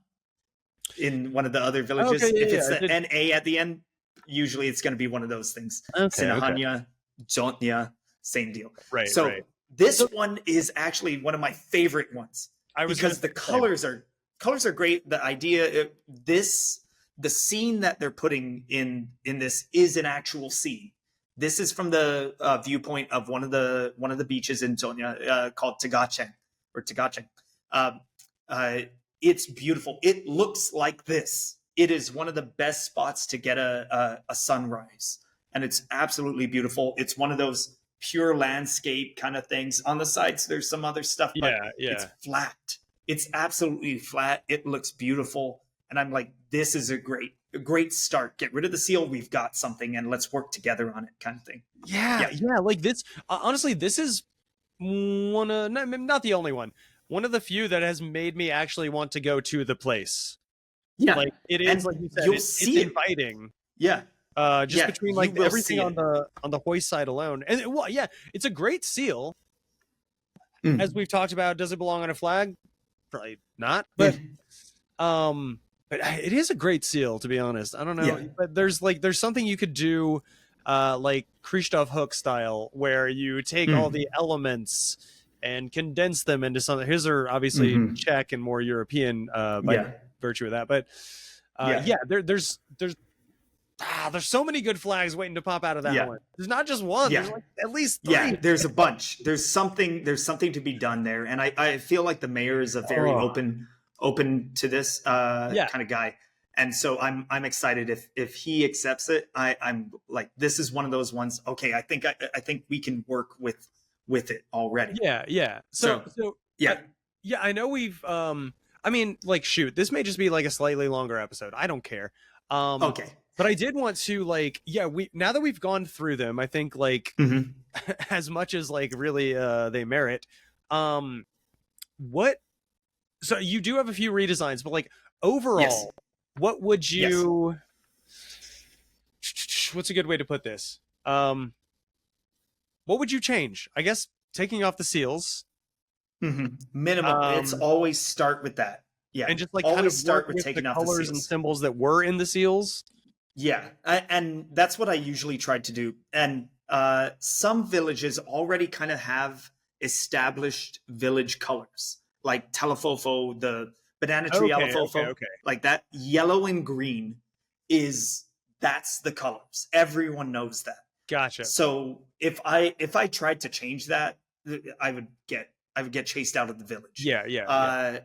in one of the other villages. If it's the NA at the end, usually it's going to be one of those things. Sinahanya, Jontnya, same deal.
Right.
So. Right. This one is actually one of my favorite ones because the colors are great. The idea, the scene that they're putting in this is an actual scene. This is from the viewpoint of one of the beaches in Zonya called Tagacheng or Tagacheng. It's beautiful. It looks like this. It is one of the best spots to get a sunrise, and it's absolutely beautiful. It's one of those pure landscape kind of things. On the sides there's some other stuff, but it's flat. It's absolutely flat. It looks beautiful, and I'm like, this is a great start. Get rid of the seal, we've got something, and let's work together on it, kind of thing.
Yeah, like this honestly, this is one of not the only one of the few that has made me actually want to go to the place. Like it is, and like you said, it's inviting. Just between like everything on the hoist side alone, and it's a great seal. As we've talked about, does it belong on a flag? Probably not, but it is a great seal, to be honest. I don't know, but there's something you could do, like Krzysztof Hook style, where you take all the elements and condense them into something. His are obviously Czech and more European by virtue of that, but there's there's so many good flags waiting to pop out of that one. There's not just one. There's like at least 3.
Yeah, there's a bunch. There's something to be done there, and I feel like the mayor is a very open to this kind of guy, and so I'm excited if he accepts it. I'm like, this is one of those ones. Okay, I think we can work with it already.
Yeah. So I know we've I mean, like, shoot, this may just be like a slightly longer episode. I don't care.
Okay.
But I did want to, like, now that we've gone through them, I think, like, as much as, like, really they merit, so you do have a few redesigns, but, like, overall, what would you, what's a good way to put this? What would you change? I guess taking off the seals.
Minimum. It's always start with that. Yeah.
And just, like,
always
kind of
start with
taking
taking off the
colors
seals
and symbols that were in the seals.
Yeah, and that's what I usually tried to do. And some villages already kind of have established village colors, like Talo'fo'fo, the banana tree Talo'fo'fo.
Okay.
Like that yellow and green that's the colors. Everyone knows that.
Gotcha.
So if I tried to change that, I would get chased out of the village.
Yeah.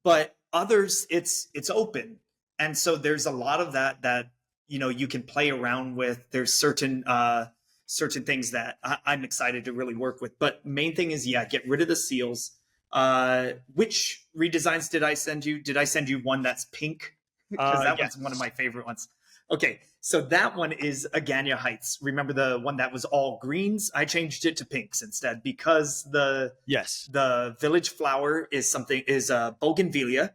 But others, it's open. And so there's a lot of that you can play around with. There's certain things that I'm excited to really work with. But main thing is, get rid of the seals. Which redesigns did I send you? Did I send you one that's pink? Because that one's one of my favorite ones. Okay, so that one is Aganya Heights. Remember the one that was all greens? I changed it to pinks instead because the village flower is bougainvillea.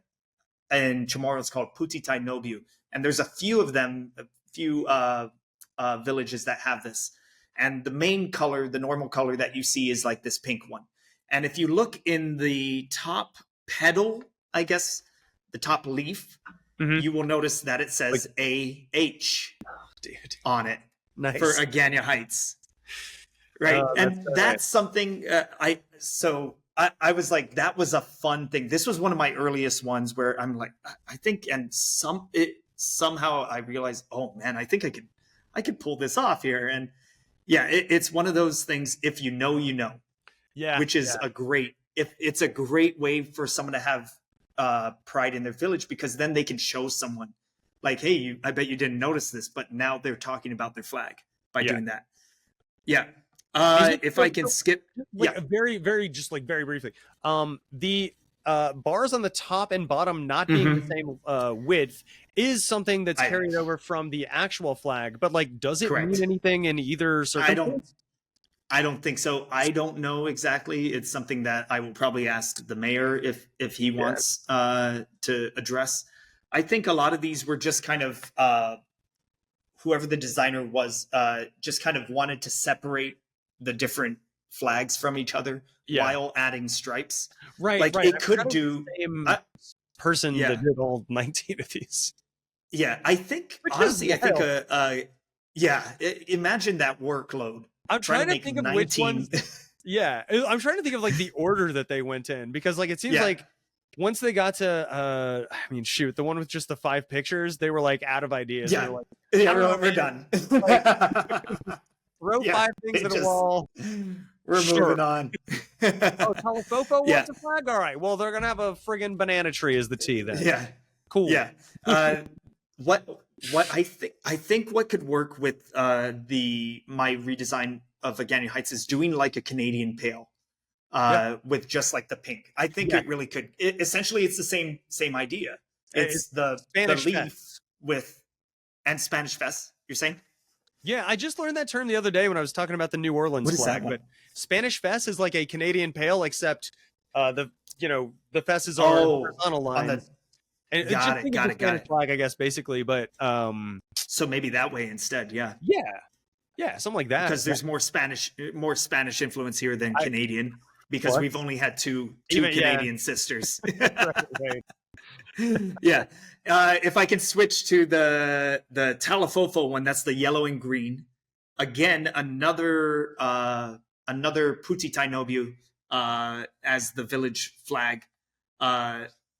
And tomorrow it's called Putitai Nobu. And there's a few of them, villages that have this. And the main color, the normal color that you see is like this pink one. And if you look in the top petal, I guess, the top leaf, you will notice that it says AH on it for Aganya Heights. Right? And that's something I was like, that was a fun thing. This was one of my earliest ones where I'm like, I think, and somehow I realized, oh man, I think I could pull this off here. And it's one of those things. If you know, you know, which is it's a great way for someone to have pride in their village, because then they can show someone like, hey, I bet you didn't notice this, but now they're talking about their flag by doing that. Yeah. If I can skip,
very, very, just like very briefly, the bars on the top and bottom not being the same width is something that's carried over from the actual flag, but like, does it mean anything in either circumstance?
I don't think so. I don't know exactly. It's something that I will probably ask the mayor if he wants to address. I think a lot of these were just kind of whoever the designer was just kind of wanted to separate the different flags from each other while adding stripes.
Right.
Like it could do
the same person that did all 19 of these.
Yeah, I think honestly, I think imagine that workload.
I'm trying to think of 19. Which ones. I'm trying to think of like the order that they went in, because like it seems like once they got to the one with just the 5 pictures, they were like out of ideas.
Yeah, we're done.
Throw 5 things at a wall.
We're moving on.
Talo'fo'fo wants a flag? All right. Well, they're going to have a friggin' banana tree as the T then.
Yeah.
Cool.
Yeah. What I think what could work with my redesign of Aganya Heights is doing like a Canadian pale with just like the pink. I think it really could. Essentially, it's the same idea. It's the leaf and Spanish fest. You're saying?
Yeah, I just learned that term the other day when I was talking about the New Orleans flag. But Spanish fest is like a Canadian pale, except the fesses are horizontal lines. Got it. Flag, I guess, basically, but
so maybe that way instead. Yeah,
something like that.
Because there's more Spanish influence here than Canadian, because we've only had two Canadian sisters.
Right.
Yeah. If I can switch to the Talo'fo'fo one, that's the yellow and green. Again, another Putitai Nobu as the village flag.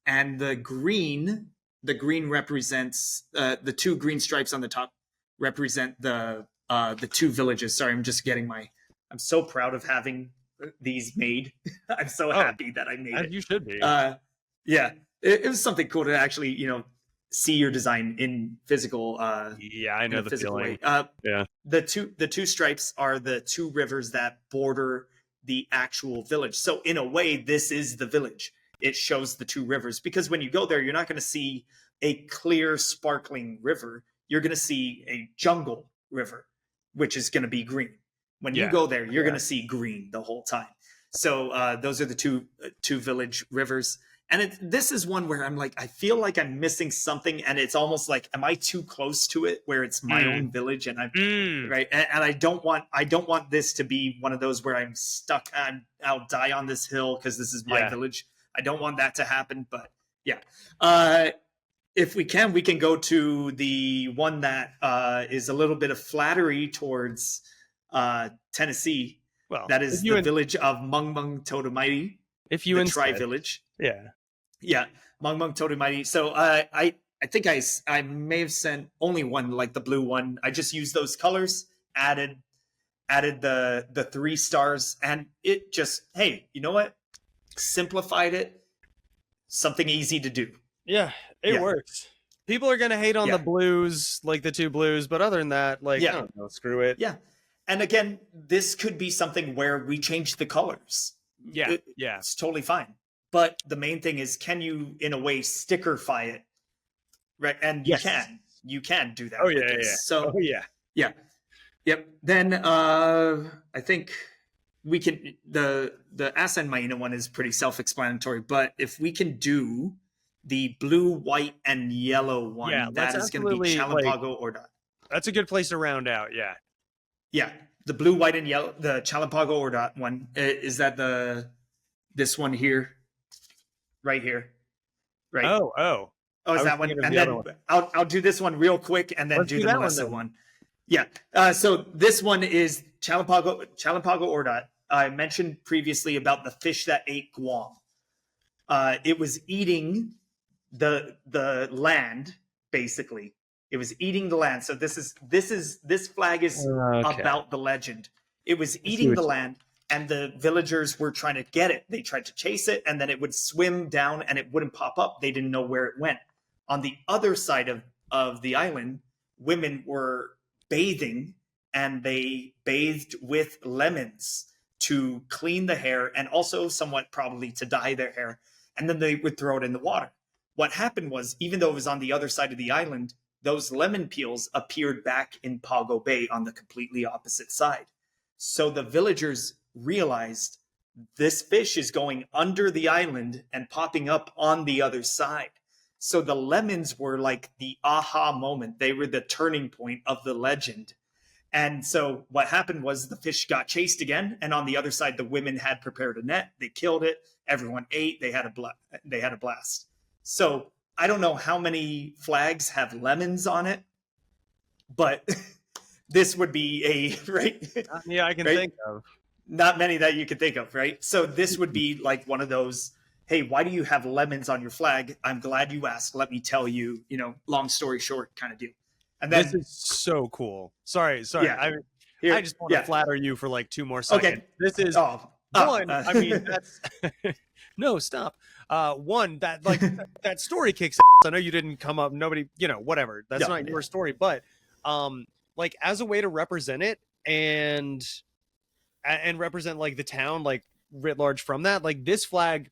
And the green represents the 2 green stripes on the top represent the two villages. Sorry, I'm just getting I'm so proud of having these made. I'm so happy that I made it.
You should be.
Yeah, it was something cool to actually, see your design in physical.
Yeah, I know the feeling.
Yeah, the two stripes are the two rivers that border the actual village. So in a way, this is the village. It shows the two rivers, because when you go there, you're not going to see a clear, sparkling river. You're going to see a jungle river, which is going to be green. When you go there, you're going to see green the whole time. So those are the two village rivers. And this is one where I'm like, I feel like I'm missing something, and it's almost like, am I too close to it where it's my own village, and I'm right? And I don't want this to be one of those where I'm stuck. I'll die on this hill because this is my village. I don't want that to happen. But yeah, if we can go to the one that is a little bit of flattery towards Tennessee. Well, that is the village of Mongmong-Toto-Maite.
If you
the tri-village. Yeah, Mongmong-Toto-Maite. So I think I may have sent only one, like the blue one. I just used those colors, added the 3 stars, and it just, hey, you know what? Simplified it. Something easy to do.
Yeah, it works. People are gonna hate on the blues, like the 2 blues, but other than that, like, I don't know, screw it.
Yeah. And again, this could be something where we change the colors.
Yeah,
it's totally fine. But the main thing is, can you, in a way, stickerify it? Right, and you can do that.
Oh yeah, yeah.
So yep. Then I think we can. The Asan-Maina one is pretty self-explanatory. But if we can do the blue, white, and yellow one, that is going to be Pago-Ordot.
That's a good place to round out.
Yeah, the blue, white, and yellow, the Pago-Ordot one. Is that this one here? Right here. Right.
Oh,
is that one? And then I'll do this one real quick, and then do the Melissa one. Yeah. So this one is Pago-Ordot. I mentioned previously about the fish that ate Guam. It was eating the land, basically. It was eating the land. So this flag is about the legend. It was eating the land, and the villagers were trying to get it. They tried to chase it, and then it would swim down, and it wouldn't pop up. They didn't know where it went. On the other side of the island, women were bathing, and they bathed with lemons to clean the hair, and also somewhat probably to dye their hair. And then they would throw it in the water. What happened was, even though it was on the other side of the island, those lemon peels appeared back in Pago Bay on the completely opposite side. So the villagers realized this fish is going under the island and popping up on the other side. So the lemons were like the aha moment. They were the turning point of the legend. And so what happened was the fish got chased again. And on the other side, the women had prepared a net. They killed it. Everyone ate. They had a blast. So I don't know how many flags have lemons on it, but this would be
I can think of.
Not many that you can think of, right? So this would be like one of those, hey, why do you have lemons on your flag? I'm glad you asked. Let me tell you, long story short kind of deal. And then,
this is so cool. Sorry.
Yeah.
I just want to flatter you for like 2 more seconds. Okay. This is one. I mean, that's no, stop. One that like that story kicks ass. I know you didn't come up. Nobody, whatever. That's not your story. But like as a way to represent it and represent like the town, like writ large from that, like this flag,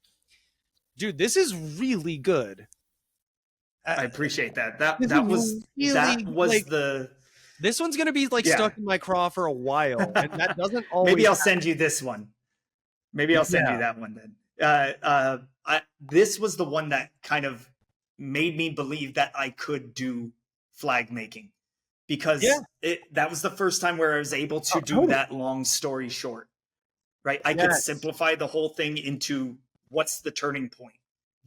dude, this is really good.
I appreciate that. That was
this one's gonna be like stuck in my craw for a while, and that doesn't always.
Maybe I'll send you this one. Maybe I'll send you that one then. This was the one that kind of made me believe that I could do flag making, because that was the first time where I was able to do that long story short. Right, I could simplify the whole thing into what's the turning point.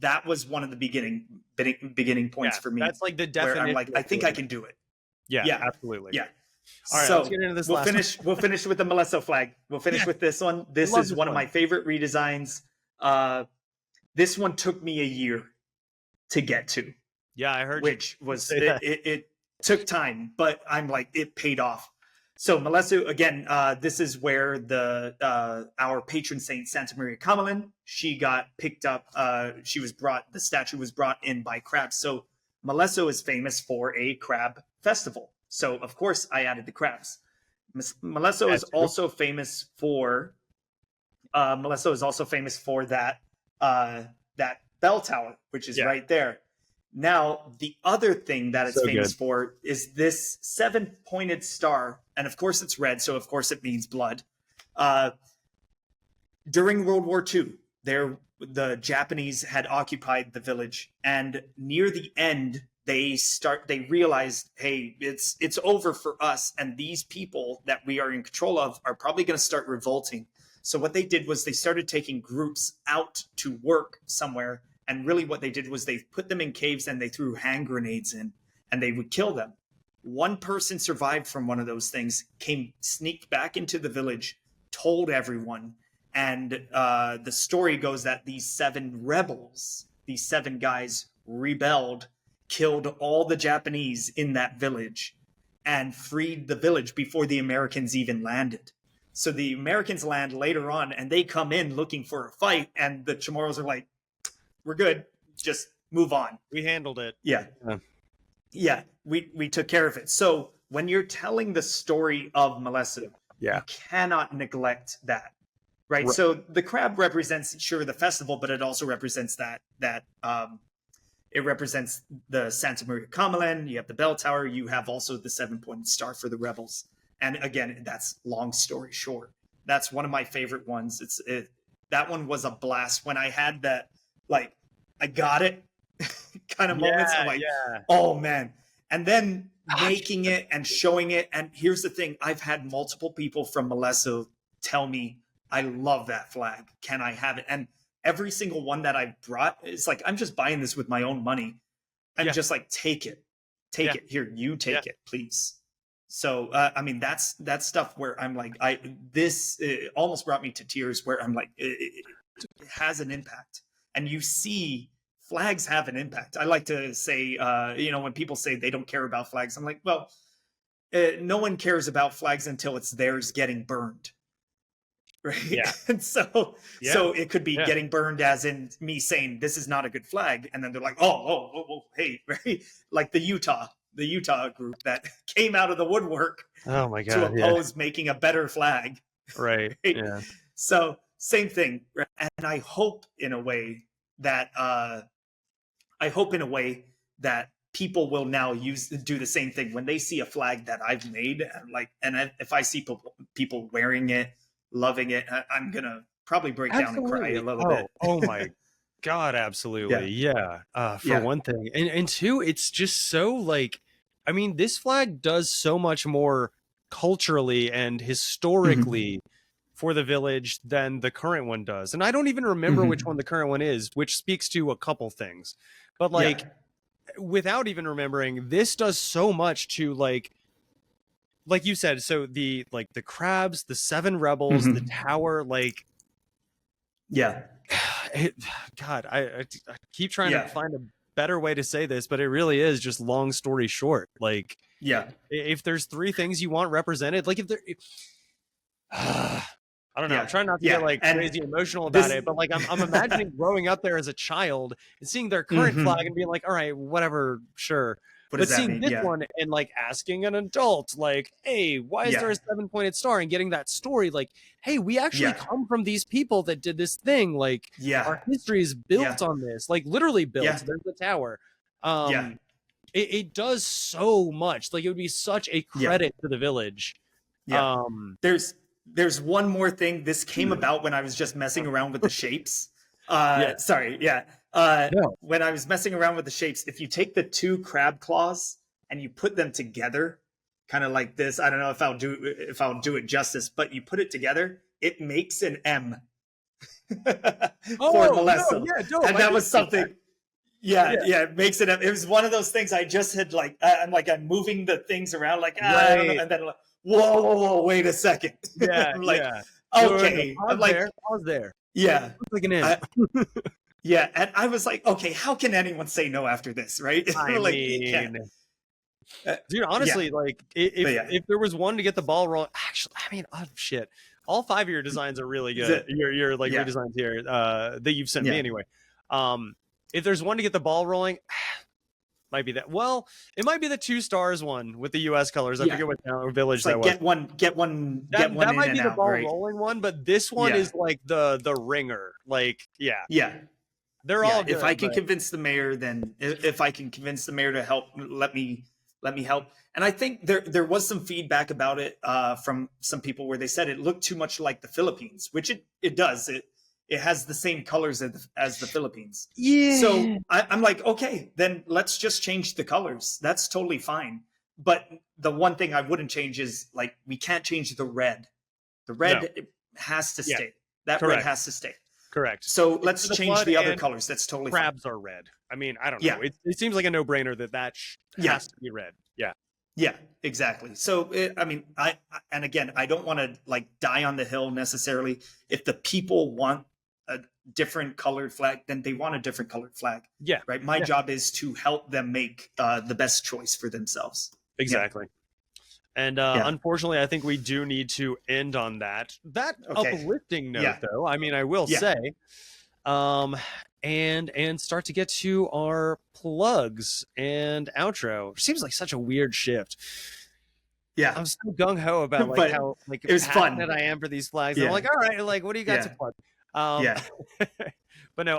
That was one of the beginning points for me.
That's like the definition.
I'm like, I think I can do it.
Yeah, absolutely.
Yeah.
All right,
so
let's get into this.
We'll finish with the Melissa flag. We'll finish with this one. This is one of my favorite redesigns. This one took me a year to get to.
Yeah, I heard.
Which was took time, but I'm like, it paid off. So Malesso, again, this is where our patron saint, Santa Maria Kamalin, she got picked up. The statue was brought in by crabs. So Malesso is famous for a crab festival. So of course I added the crabs. Malesso is also famous for that bell tower, which is right there. Now, the other thing that it's famous for is this 7-pointed star. And of course it's red, so of course it means blood. During World War II, the Japanese had occupied the village, and near the end, they realized, hey, it's over for us, and these people that we are in control of are probably going to start revolting. So what they did was they started taking groups out to work somewhere. And really what they did was they put them in caves and they threw hand grenades in, and they would kill them. One person survived from one of those things, sneaked back into the village, told everyone. And the story goes that these 7 rebels, these 7 guys rebelled, killed all the Japanese in that village, and freed the village before the Americans even landed. So the Americans land later on, and they come in looking for a fight, and the Chamorros are like, we're good. Just move on.
We handled it.
Yeah. We took care of it. So when you're telling the story of Malesso, you cannot neglect that. Right? So the crab represents, sure, the festival, but it also represents it represents the Santa Maria Kamalin. You have the bell tower. You have also the 7-pointed star for the rebels. And again, that's long story short. That's one of my favorite ones. That one was a blast when I had that, like, I got it kind of moments. I'm like, oh man. And then making it and showing it. And here's the thing. I've had multiple people from Malesso tell me, I love that flag. Can I have it? And every single one that I've brought, it's like, I'm just buying this with my own money. I'm just like, take it. Take it. Here, you take it, please. So, I mean, that's stuff where I'm like, it almost brought me to tears, where I'm like, it has an impact. And you see flags have an impact. I like to say, when people say they don't care about flags, I'm like, well, no one cares about flags until it's theirs getting burned. Right. Yeah. And so it could be getting burned as in me saying, this is not a good flag. And then they're like, oh, hey, right. Like the Utah group that came out of the woodwork to oppose making a better flag.
Right. Yeah.
So same thing. And I hope in a way that people will now do the same thing when they see a flag that I've made. And if I see people wearing it, loving it, I'm going to probably break down and cry a little bit.
Oh my God. Absolutely. Yeah. For one thing. And two, it's just so like, I mean, this flag does so much more culturally and historically for the village than the current one does. And I don't even remember which one the current one is, which speaks to a couple things. But like, without even remembering, this does so much to like you said, so the crabs, the 7 rebels, the tower, like, God, I keep trying to find a better way to say this, but it really is just long story short. Like, if there's 3 things you want represented, like I don't know. I'm trying not to get like crazy emotional about it, but like I'm imagining growing up there as a child and seeing their current flag and being like, all right, whatever, sure. But seeing this one and like asking an adult, like, hey, why is there a 7-pointed star? And getting that story, like, hey, we actually come from these people that did this thing. Like, our history is built on this, like literally built. There's the tower. It does so much. Like, it would be such a credit to the village.
There's one more thing. This came about when I was just messing around with the shapes. When I was messing around with the shapes, if you take the 2 crab claws and you put them together, kind of like this, I don't know if I'll do it justice, but you put it together, it makes an M for Malesso. And that was something. It makes it. It was one of those things I just had like. I'm moving the things around like, I don't know, and then like, whoa, wait a second. I'm like, okay,
I'm like, pause there.
Like an M. And I was like, okay, how can anyone say no after this, right?
I mean, Dude, honestly, like if there was one to get the ball rolling, actually, I mean, oh shit, all 5 of your designs are really good. Your like redesigns here that you've sent me anyway. If there's one to get the ball rolling, might be that. Well, it might be the 2 stars one with the U.S. colors. I forget what town or village
it's like
that was.
Get one.
That might be the ball
right?
rolling one, but this one is like the ringer. Like, they're all good.
If I can convince the mayor, then if I can convince the mayor to help, let me help. And I think there was some feedback about it from some people where they said it looked too much like the Philippines, which it does. It has the same colors as the Philippines. Yeah. So I'm like, okay, then let's just change the colors. That's totally fine. But the one thing I wouldn't change is, like, we can't change the red. The red has to stay. That red has to stay.
Correct.
So let's change the other colors. That's totally fine.
Crabs are red. I mean, I don't know. It seems like a no-brainer that has to be red. Yeah.
Yeah, exactly. So, and again, I don't want to like die on the hill necessarily. If the people want a different colored flag, then they want a different colored flag.
Yeah.
Right. My job is to help them make the best choice for themselves.
Exactly. Yeah. And unfortunately, I think we do need to end on that uplifting note, though. I mean, I will say, and start to get to our plugs and outro. Seems like such a weird shift.
Yeah,
I'm so gung ho about like how like
it was fun
that I am for these flags. I'm like, all right, like, what do you got to plug? But no,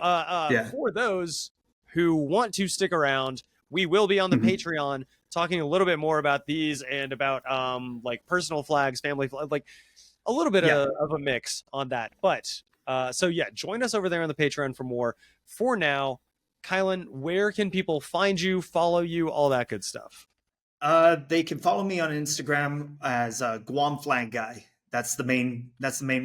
for those who want to stick around, we will be on the Patreon talking a little bit more about these and about like personal flags, family flags, like a little bit of a mix on that. But so join us over there on the Patreon for more. For now, Kylon, where can people find you, follow you, all that good stuff?
They can follow me on Instagram as Guam Flag Guy. That's the main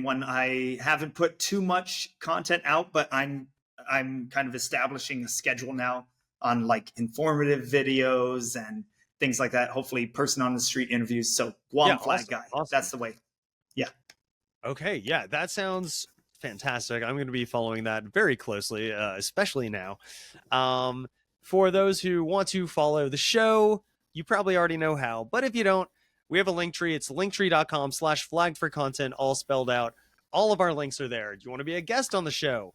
one. I haven't put too much content out, but I'm kind of establishing a schedule now on like informative videos and things like that. Hopefully person on the street interviews. So Guam Flag Guy. Awesome. That's the way. Yeah.
Okay. Yeah. That sounds fantastic. I'm going to be following that very closely, especially now. For those who want to follow the show, you probably already know how, but if you don't, we have a link tree. It's linktree.com/flaggedforcontent, all spelled out. All of our links are there. Do you want to be a guest on the show?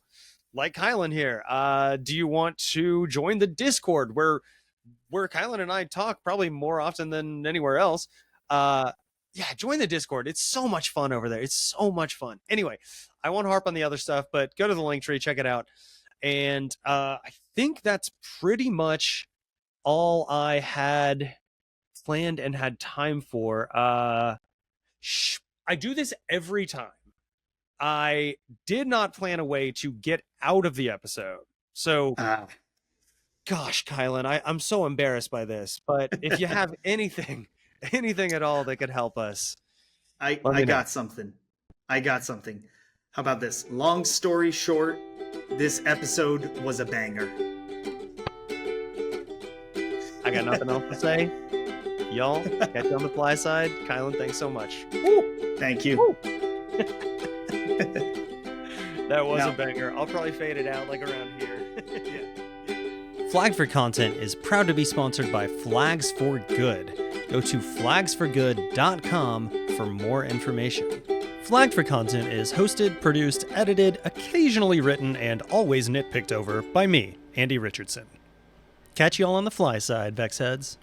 Like Kylon here. Do you want to join the Discord where Kylon and I talk probably more often than anywhere else? Join the Discord. It's so much fun over there. It's so much fun. Anyway, I won't harp on the other stuff, but go to the link tree, check it out. And I think that's pretty much all I had planned and had time for. I do this every time. I did not plan a way to get out of the episode. So, gosh, Kylon, I'm so embarrassed by this. But if you have anything at all that could help us,
I got something. How about this? Long story short, this episode was a banger.
I got nothing else to say. Y'all, catch you on the fly side. Kylon, thanks so much. Woo!
Thank you.
Woo! That was a banger. I'll probably fade it out like around here.
Flag for Content is proud to be sponsored by Flags for Good. Go to flagsforgood.com for more information. Flag for Content is hosted, produced, edited, occasionally written, and always nitpicked over by me, Andy Richardson. Catch y'all on the fly side, VexHeads.